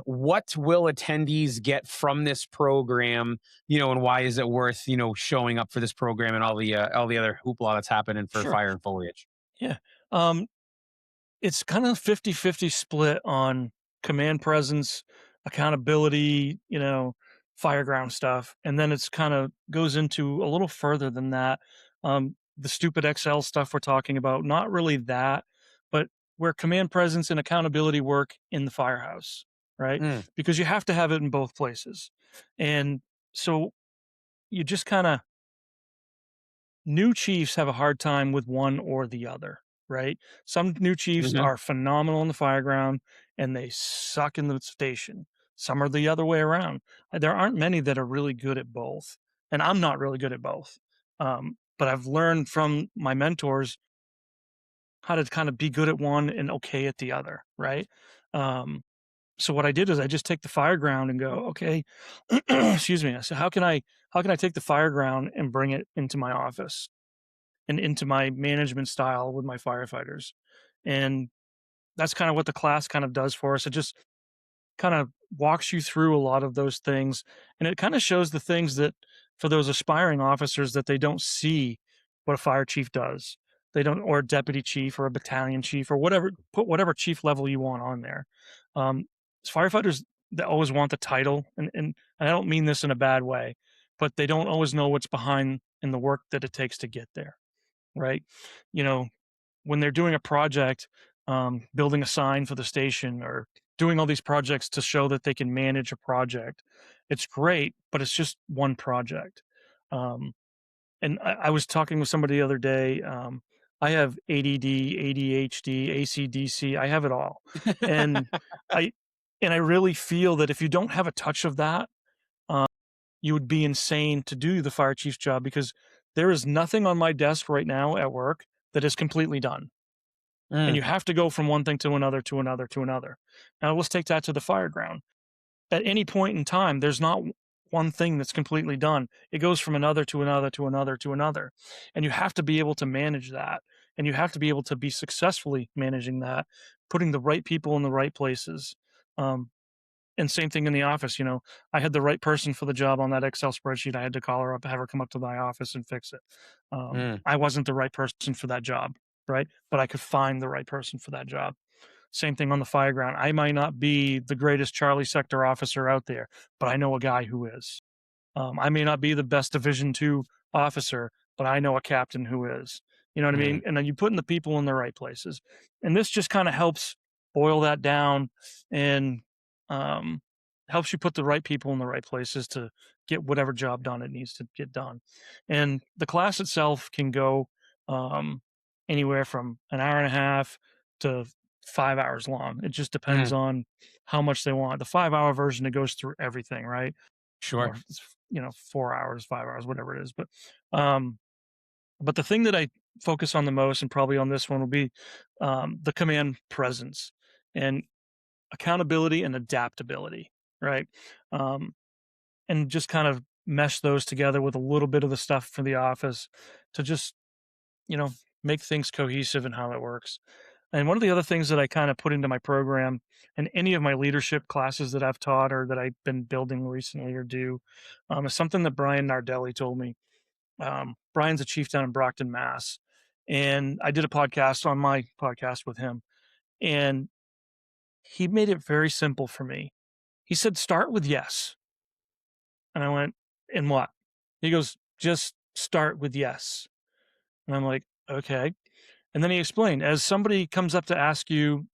what will attendees get from this program? And why is it worth showing up for this program and all the other hoopla that's happening for Sure. Fire and Foliage? Yeah. Um, it's kind of 50-50 split on command presence, accountability, fireground stuff. And then it's kind of goes into a little further than that. The stupid Excel stuff we're talking about, not really that, but where command presence and accountability work in the firehouse, right? Mm, Because you have to have it in both places. And so you just kind of new chiefs have a hard time with one or the other, right? Some new chiefs mhm. are phenomenal in the fireground and they suck in the station. Some are the other way around. There aren't many that are really good at both. And I'm not really good at both. But I've learned from my mentors how to kind of be good at one and okay at the other, right? Um, so what I did is I just take the fireground and go, okay, excuse me. So how can I take the fireground and bring it into my office? And into my management style with my firefighters. And that's kind of what the class kind of does for us. It just kind of walks you through a lot of those things. And it kind of shows the things that for those aspiring officers that they don't see what a fire chief does. They don't, or a deputy chief or a battalion chief or whatever, put whatever chief level you want on there. Um, Firefighters that always want the title, and I don't mean this in a bad way, but they don't always know what's behind in the work that it takes to get there, right? You know, when they're doing a project, building a sign for the station or doing all these projects to show that they can manage a project. It's great, but it's just one project. Um, and I was talking with somebody the other day. I have ADD, ADHD, ACDC. I have it all, and I I really feel that if you don't have a touch of that, um, you would be insane to do the fire chief's job because there is nothing on my desk right now at work that is completely done, and Mm. you have to go from one thing to another to another to another. Now let's take that to the Fireground. At any point in time, there's not one thing that's completely done. It goes from another to another to another to another. And you have to be able to manage that. And you have to be able to be successfully managing that, putting the right people in the right places. Um, and same thing in the office. I had the right person for the job on that Excel spreadsheet. I had to call her up, have her come up to my office and fix it. Mm. I wasn't the right person for that job, right? But I could find the right person for that job. Same thing on the Fireground. I might not be the greatest Charlie sector officer out there, but I know a guy who is. I may not be the best Division two officer, but I know a captain who is. You know what I mean? Mm. And then you putting the people in the right places, and this just kind of helps boil that down and um, helps you put the right people in the right places to get whatever job done it needs to get done. And the class itself can go um, anywhere from an hour and a half to 5 hours long. It just depends Mm. on how much they want. The 5 hour version, it goes through everything, right? Sure. Or it's 4 hours, 5 hours, whatever it is. Um, but the thing that I focus on the most, and probably on this one, will be the command presence and accountability and adaptability, right? Um, and just kind of mesh those together with a little bit of the stuff for the office to just you know make things cohesive and how it works. And one of the other things that I kind of put into my program and any of my leadership classes that I've taught or that I've been building recently or do is something that Brian Nardelli told me. Brian's a chief down in Brockton, Mass. And I did a podcast on my podcast with him. And he made it very simple for me. He said, start with yes. And I went, in what? He goes, just start with yes. And I'm like, okay. And then he explained, as somebody comes up to ask you,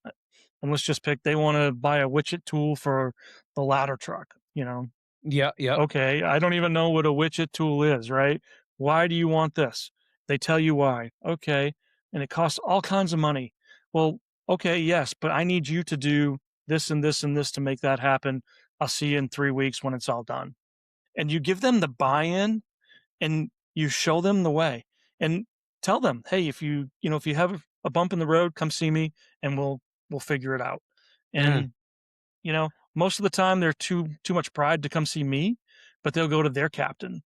and let's just pick, they want to buy a widget tool for the ladder truck. Yeah. Yep. Okay, I don't even know what a widget tool is, right? Why do you want this? They tell you why. Okay, and it costs all kinds of money. Well, okay, yes, but I need you to do this and this and this to make that happen. I'll see you in 3 weeks when it's all done. And you give them the buy-in and you show them the way and tell them, hey, if you have a bump in the road, come see me and we'll figure it out. Mm. And most of the time they're too much pride to come see me, but they'll go to their captain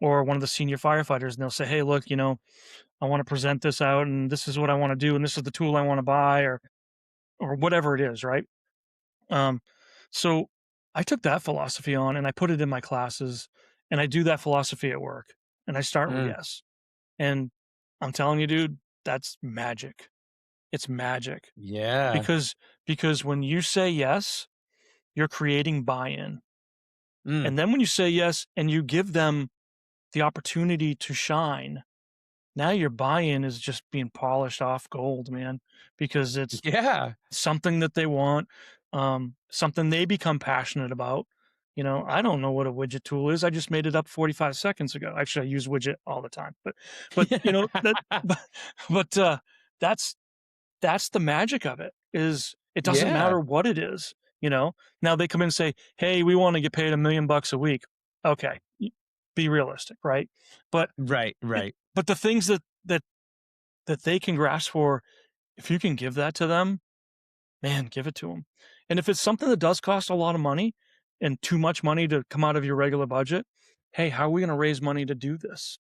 or one of the senior firefighters and they'll say, hey, look, I want to present this out and this is what I want to do and this is the tool I want to buy or whatever it is, right? Um, so I took that philosophy on and I put it in my classes and I do that philosophy at work and I start with Mm. yes. And I'm telling you, dude, that's magic. It's magic Yeah. because when you say yes, you're creating buy-in. Mm. And then when you say yes and you give them the opportunity to shine, now your buy-in is just being polished off gold, man, because it's Yeah. something that they want, something they become passionate about. I don't know what a widget tool is. I just made it up 45 seconds ago. Actually, I use widget all the time, but that, but that's that's the magic of it. Is it doesn't Yeah. matter what it is. Now they come in and say, hey, we want to get paid $1 million a week. Okay, be realistic, right? But Right. Right. but the things that they can grasp for, if you can give that to them, man, give it to them. And if it's something that does cost a lot of money and too much money to come out of your regular budget, hey, how are we going to raise money to do this?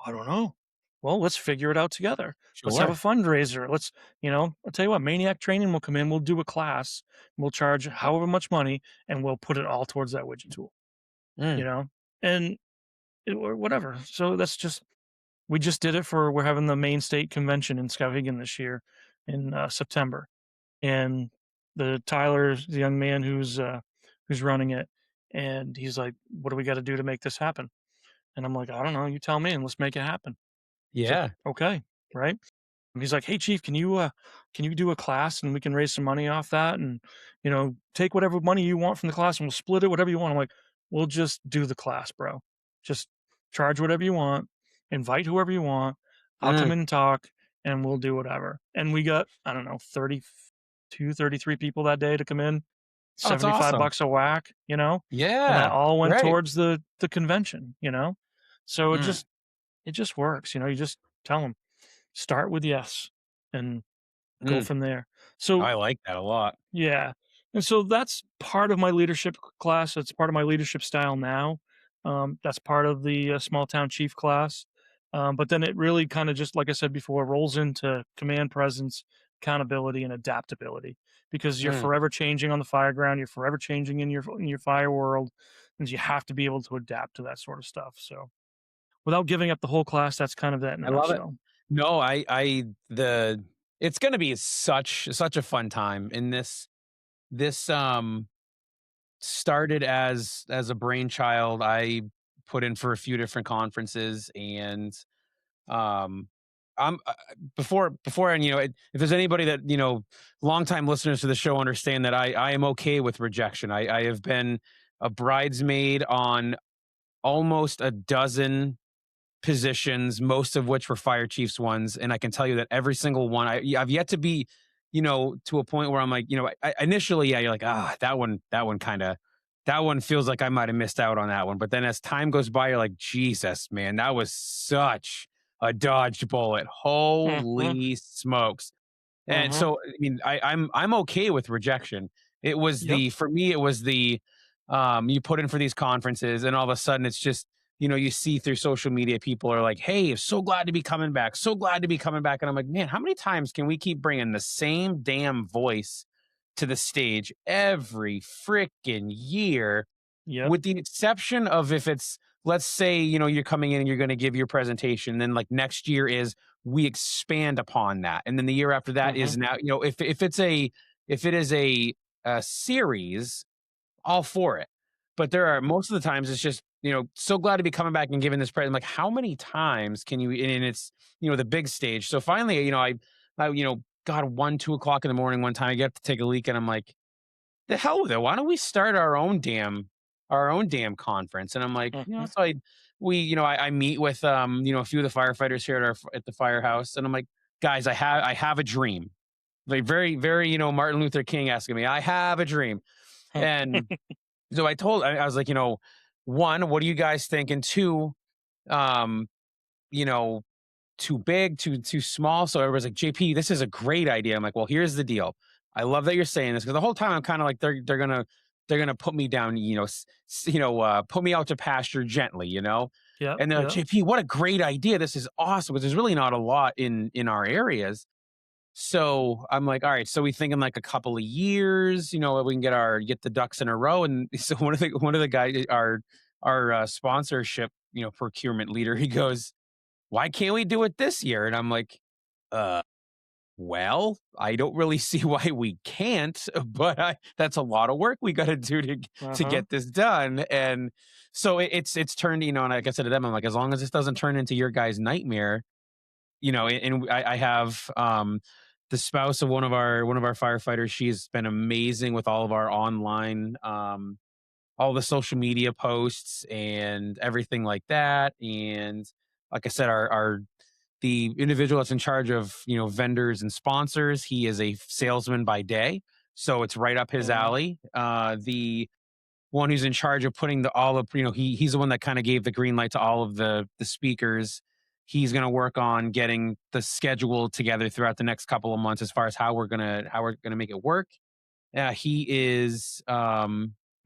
I don't know. Well, let's figure it out together. Let's have a Sure. fundraiser. I'll tell you what, Maniac Training will come in, we'll do a class, we'll charge however much money, and we'll put it all towards that widget tool, you Mm. know, and or whatever. So we just did it we're having the Maine State Convention in Skowhegan this year in September. And Tyler's the young man who's running it. And he's like, what do we got to do to make this happen? And I'm like, I don't know. You tell me and let's make it happen. He's like, Yeah. okay. Right. He's like, "Hey, chief, can you do a class and we can raise some money off that and take whatever money you want from the class and we'll split it whatever you want." I'm like, "We'll just do the class, bro. Just charge whatever you want, invite whoever you want. I'll come Mm. in and talk and we'll do whatever." And we got, I don't know, 32, 33 people that day to come in, Oh, that's 75 awesome. bucks a whack, and that Yeah. all went Right. towards the convention. So Mm. it just works. You just tell them, start with yes and go Mm. from there. So, I like that a lot. yeah. And so that's part of my leadership class. It's part of my leadership style now. That's part of the small town chief class. But then it really kind of just, like I said before, rolls into command presence, accountability, and adaptability because you're Mm. forever changing on the fireground. You're forever changing in your fire world, and you have to be able to adapt to that sort of stuff. So, without giving up the whole class, that's kind of that in a I love it. nutshell. No, it's going to be such a fun time in this started as a brainchild. I put in for a few different conferences and um I'm before and if there's anybody that longtime listeners to the show understand that I am okay with rejection. I have been a bridesmaid on almost a dozen positions, most of which were fire chiefs ones. And I can tell you that every single one, I've yet to be, to a point where I'm like, initially, yeah, you're like, that one feels like I might have missed out on that one. But then as time goes by, you're like, Jesus, man, that was such a dodged bullet. Hmm. Holy smokes. And Hmm. so, I mean, I'm okay with rejection. It was Yep. for me, it was you put in for these conferences, and all of a sudden, it's just you see through social media, people are like, "Hey, so glad to be coming back, so glad to be coming back," and I'm like, man, how many times can we keep bringing the same damn voice to the stage every freaking year? Yep. With the exception of if it's, let's say, you're coming in and you're going to give your presentation, then like next year is we expand upon that. And then the year after that Hmm. is now, if it is a series, all for it. But there are most of the times it's just, so glad to be coming back and giving this present. Like, how many times can you, and it's, the big stage. So finally, God, 1, 2 o'clock in the morning, one time I get up to take a leak and I'm like, the hell with it. Why don't we start our own damn conference? And I'm like, Hmm. so I meet with a few of the firefighters here at the firehouse, and I'm like, guys, I have a dream. Like very, very, Martin Luther King asking me, I have a dream. And so I was like, one, what do you guys think? And two, um, you know, too big, too small. So everybody's like, JP, this is a great idea. I'm like, well, here's the deal. I love that you're saying this because the whole time I'm kind of like they're gonna put me down, put me out to pasture gently, Yep. And they're like, Yep. JP, what a great idea. This is awesome. Because there's really not a lot in our areas. So I'm like, all right, so we thinking like a couple of years, we can get the ducks in a row. And so one of the guys, our sponsorship, procurement leader, he goes, why can't we do it this year? And I'm like, uh, well, I don't really see why we can't, but that's a lot of work we got to do to Uh-huh. get this done. And so it's turned, and like I said to them, I'm like, as long as this doesn't turn into your guys' nightmare, and I have the spouse of one of our firefighters. She's been amazing with all of our online, all the social media posts and everything like that. And like I said, our the individual that's in charge of vendors and sponsors, he is a salesman by day, so it's right up his Hmm. alley. The one who's in charge of putting the all of he's the one that kind of gave the green light to all of the speakers. He's going to work on getting the schedule together throughout the next couple of months as far as how we're gonna make it work. He is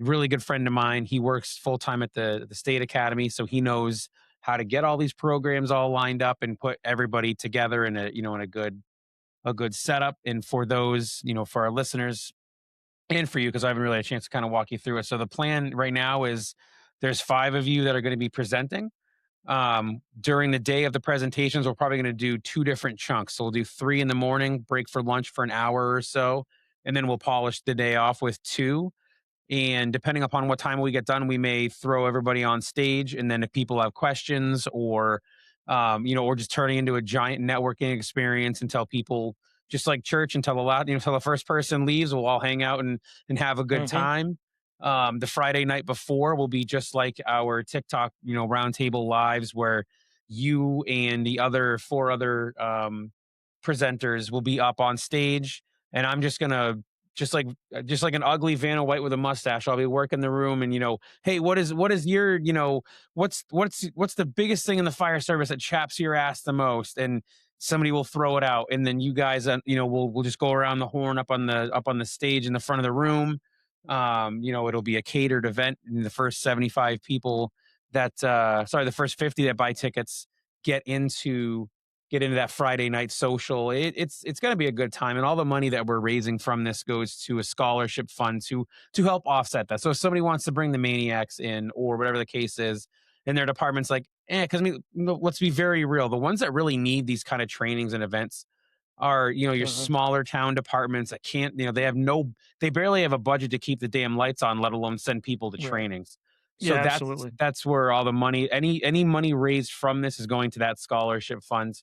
really good friend of mine. He works full time at the state academy, so he knows how to get all these programs all lined up and put everybody together in a good setup. And for those, for our listeners and for you, because I haven't really had a chance to kind of walk you through it. So the plan right now is there's 5 of you that are going to be presenting. During the day of the presentations, we're probably going to do 2 different chunks. So we'll do 3 in the morning, break for lunch for an hour or so, and then we'll polish the day off with 2. And depending upon what time we get done, we may throw everybody on stage. And then if people have questions or or just turning into a giant networking experience until people, just like church, until until the first person leaves, we'll all hang out and have a good Hmm. time. The Friday night before will be just like our TikTok, roundtable lives, where you and the other four other presenters will be up on stage, and I'm just gonna just like an ugly Vanna White with a mustache. I'll be working the room, and hey, what is your what's the biggest thing in the fire service that chaps your ass the most? And somebody will throw it out, and then you guys, we'll just go around the horn up on the stage in the front of the room. It'll be a catered event, and the first 75 people the first 50 that buy tickets get into that Friday night social. It's going to be a good time, and all the money that we're raising from this goes to a scholarship fund to help offset that. So if somebody wants to bring the maniacs in, or whatever the case is, and their department's like, because let's be very real, the ones that really need these kind of trainings and events are your Hmm. smaller town departments that can't, they barely have a budget to keep the damn lights on, let alone send people to Right. trainings. Yeah, So that's absolutely. that's where all the money, any money raised from this, is going to that scholarship fund,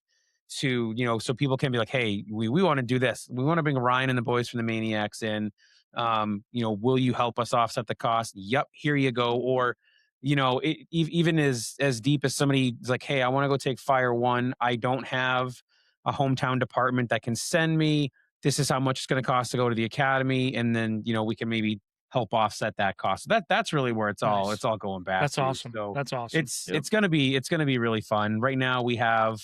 to so people can be like, hey, we want to do this, we want to bring Ryan and the boys from the Maniacs in. Will you help us offset the cost? Yep, here you go. Or even as deep as somebody's like, hey, I want to go take fire one, I don't have a hometown department that can send me. This is how much it's going to cost to go to the academy, and then we can maybe help offset that cost. That's really where Nice. it's all going back That's to. awesome. So That's awesome. it's Yep. it's gonna be really fun. Right now we have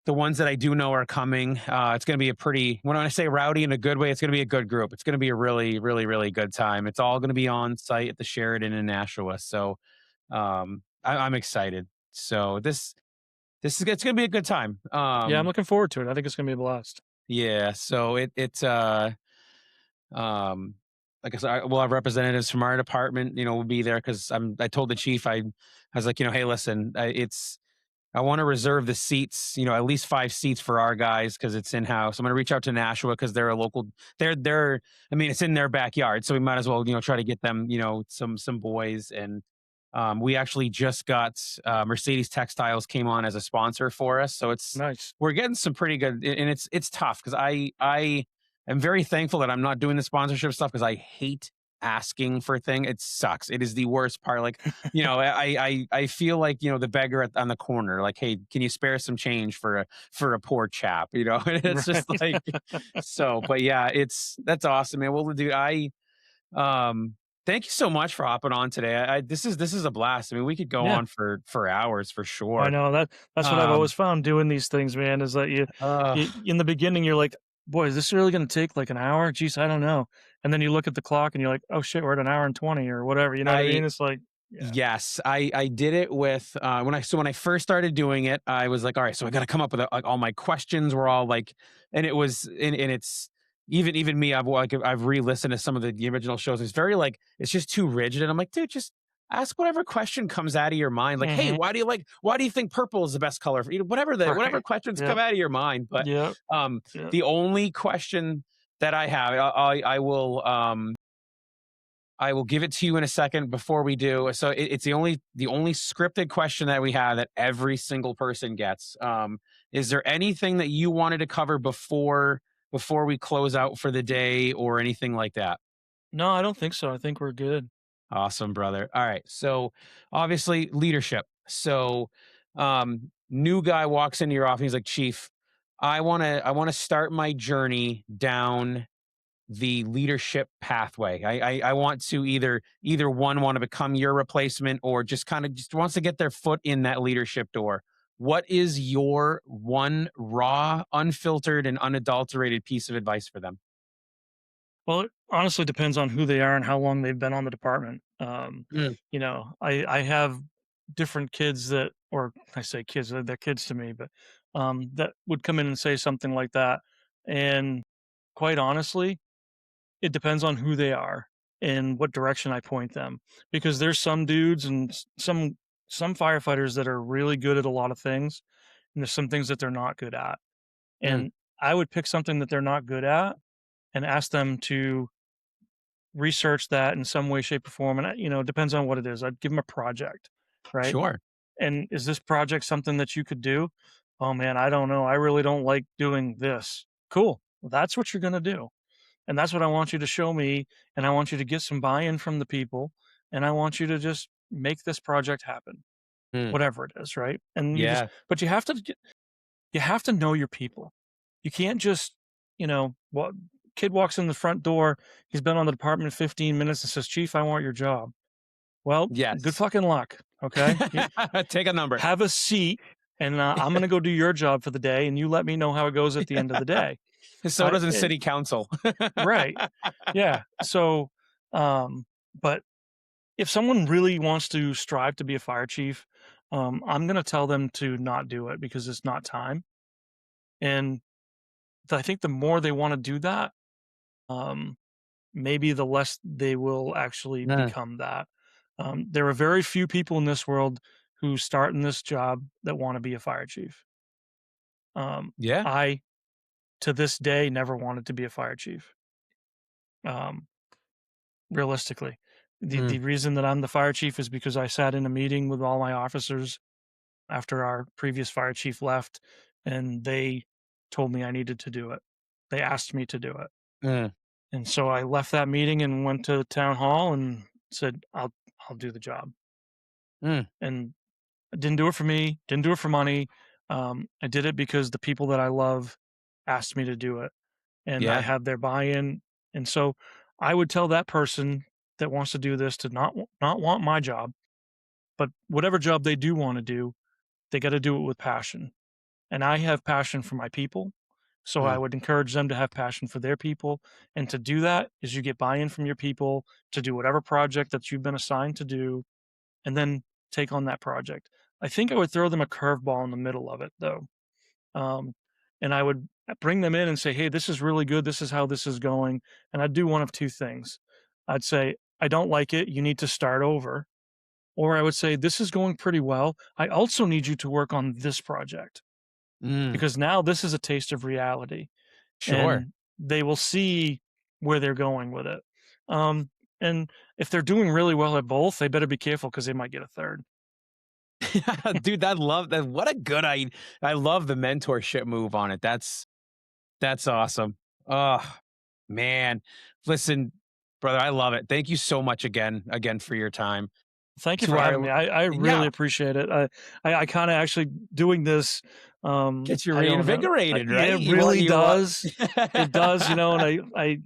the ones that I do know are coming. It's gonna be a pretty, when I say rowdy in a good way, it's gonna be a good group. It's gonna be a really, really, really good time. It's all gonna be on site at the Sheridan in Nashua. So I'm excited. So it's gonna be a good time. Yeah, I'm looking forward to it. I think it's gonna be a blast. Yeah, so it's um like I said, we'll have representatives from our department, will be there, because I told the chief, I was like, hey, listen, I want to reserve the seats, at least 5 seats for our guys, because it's in house. I'm going to reach out to Nashua, because they're a local. I mean, it's in their backyard, so we might as well, try to get them, some boys. And we actually just got Mercedes Textiles came on as a sponsor for us, so Nice. we're getting some pretty good. And it's tough, because I am very thankful that I'm not doing the sponsorship stuff, because I hate asking for thing. It sucks. It is the worst part. Like, I feel like, the beggar on the corner, like, hey, can you spare some change for a poor chap, and it's just like, so. But yeah, that's awesome, man. Well, dude, um thank you so much for hopping on today. This is a blast. I mean, we could go Yeah. on for hours, for I sure. know that's what I've um always found doing these things, man, is that uh you in the beginning you're like, boy, is this really going to take like an hour? Geez, I don't know. And then you look at the clock and you're like, oh shit, we're at an hour and 20 or whatever. You know what I I mean? It's like, yeah, Yes, I did it with when I first started doing it, I was like, all right, so I got to come up with like, all my questions were all like, and it was, and it's even me, I've re-listened to some of the original shows. It's very like, it's just too rigid, and I'm like, dude, just ask whatever question comes out of your mind. Like, hey, hmm, why do you think purple is the best color? Whatever right, questions yeah, come out of your mind. But yeah, um, yeah. the only question that I have, I will give it to you in a second before we do. So it's the only scripted question that we have that every single person gets. Is there anything that you wanted to cover before we close out for the day, or anything like that? No, I don't think so. I think we're good. Awesome, brother. All right. So obviously leadership. So new guy walks into your office. He's like, Chief, I want to start my journey down the leadership pathway. I want to either one, want to become your replacement, or just kind of just wants to get their foot in that leadership door. What is your one raw, unfiltered, and unadulterated piece of advice for them? Well, it honestly depends on who they are and how long they've been on the department. Mm, I have different kids that, or I say kids, they're kids to me, but that would come in and say something like that. And quite honestly, it depends on who they are and what direction I point them. Because there's some dudes and some firefighters that are really good at a lot of things, and there's some things that they're not good at. mm, And I would pick something that they're not good at and ask them to research that in some way, shape, or form. And it depends on what it is. I'd give them a project, right? sure. And is this project something that you could do? Oh man, I don't know. I really don't like doing this. Cool. Well, that's what you're going to do. And that's what I want you to show me. And I want you to get some buy-in from the people. And I want you to just make this project happen, Mm. whatever it is. Right. And Yeah. but you have to know your people. You can't just, kid walks in the front door. He's been on the department 15 minutes and says, Chief, I want your job. Well, good Yes. fucking luck. Okay. Take a number. Have a seat, and I'm going to go do your job for the day, and you let me know how it goes at the end of the day. So doesn't city council. Right. Yeah. So, but if someone really wants to strive to be a fire chief, I'm going to tell them to not do it because it's not time. And I think the more they want to do that, maybe the less they will actually become that. There are very few people in this world who start in this job that want to be a fire chief. Yeah. I, to this day, never wanted to be a fire chief. Realistically, the reason that I'm the fire chief is because I sat in a meeting with all my officers after our previous fire chief left, and they told me I needed to do it. They asked me to do it. And so I left that meeting and went to town hall and said, I'll do the job. And I didn't do it for me, didn't do it for money. I did it because the people that I love asked me to do it, and I had their buy-in. And so I would tell that person that wants to do this to not want my job, but whatever job they do want to do, they got to do it with passion. And I have passion for my people. So I would encourage them to have passion for their people. And to do that is you get buy-in from your people to do whatever project that you've been assigned to do, and then take on that project. I think I would throw them a curveball in the middle of it, though. And I would bring them in and say, hey, this is really good. This is how this is going. And I'd do one of two things. I'd say, I don't like it. You need to start over. Or I would say, this is going pretty well. I also need you to work on this project because now this is a taste of reality. Sure. And they will see where they're going with it. And if they're doing really well at both, they better be careful because they might get a third. Dude, I love that. What a good idea. I love the mentorship move on it. That's awesome. Oh, man. Listen, brother, I love it. Thank you so much again for your time. Thank you for having me. I really appreciate it. I kind of actually doing this gets you reinvigorated, right? It really does. It does, and I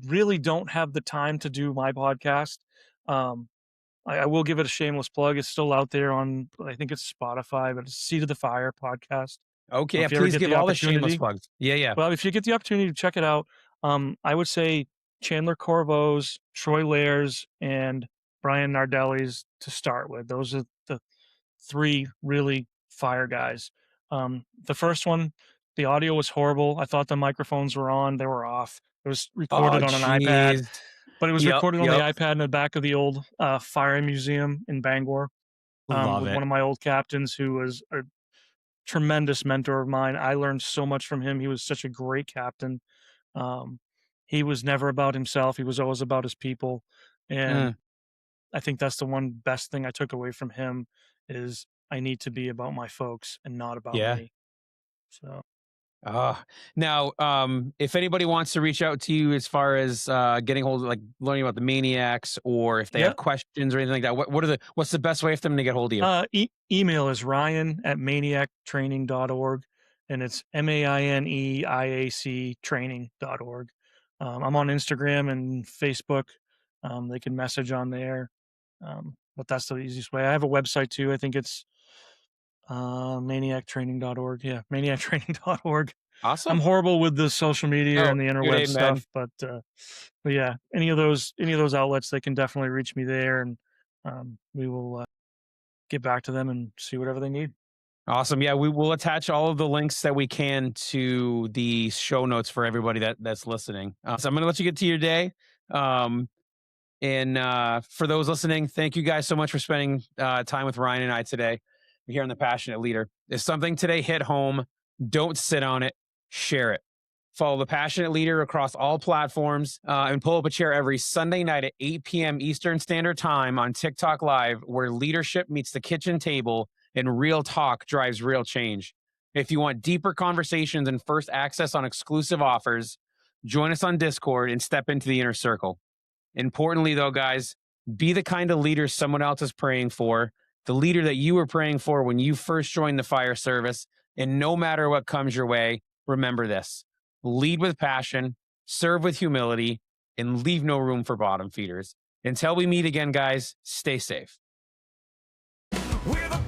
really don't have the time to do my podcast. I will give it a shameless plug. It's still out there on, I think it's Spotify, but it's Seat of the Fire podcast. Okay, yeah, please give all the shameless plugs. Yeah. Well, if you get the opportunity to check it out, I would say Chandler Corvo's, Troy Lairs, and Brian Nardelli's to start with. Those are the three really fire guys. The first one, the audio was horrible. I thought the microphones were on. They were off. It was recorded on an iPad. But it was recorded on the iPad in the back of the old fire museum in Bangor with one of my old captains who was a tremendous mentor of mine. I learned so much from him. He was such a great captain. He was never about himself. He was always about his people. And I think that's the one best thing I took away from him is I need to be about my folks and not about me. So. Now, if anybody wants to reach out to you as far as getting hold of, like, learning about the Maniacs, or if they have questions or anything like that, what's the best way for them to get hold of you? Email is ryan@maniactraining.org, and it's MAINEIAC training.org. I'm on Instagram and Facebook. They can message on there, but that's the easiest way. I have a website too. I think it's maniactraining.org. Yeah, maniactraining.org. Awesome. I'm horrible with the social media and the interweb stuff, but yeah, any of those outlets, they can definitely reach me there, and we will get back to them and see whatever they need. Awesome. Yeah, we will attach all of the links that we can to the show notes for everybody that's listening. So I'm going to let you get to your day. And for those listening, thank you guys so much for spending time with Ryan and I today here on The Passionate Leader. If something today hit home, don't sit on it, share it. Follow the Passionate Leader across all platforms and pull up a chair every Sunday night at 8 p.m. Eastern Standard Time on TikTok Live, where leadership meets the kitchen table and real talk drives real change. If you want deeper conversations and first access on exclusive offers, join us on Discord and step into the inner circle. Importantly, though, guys, be the kind of leader someone else is praying for, the leader that you were praying for when you first joined the fire service. And no matter what comes your way, remember this: lead with passion, serve with humility, and leave no room for bottom feeders. Until we meet again, guys, stay safe. We're the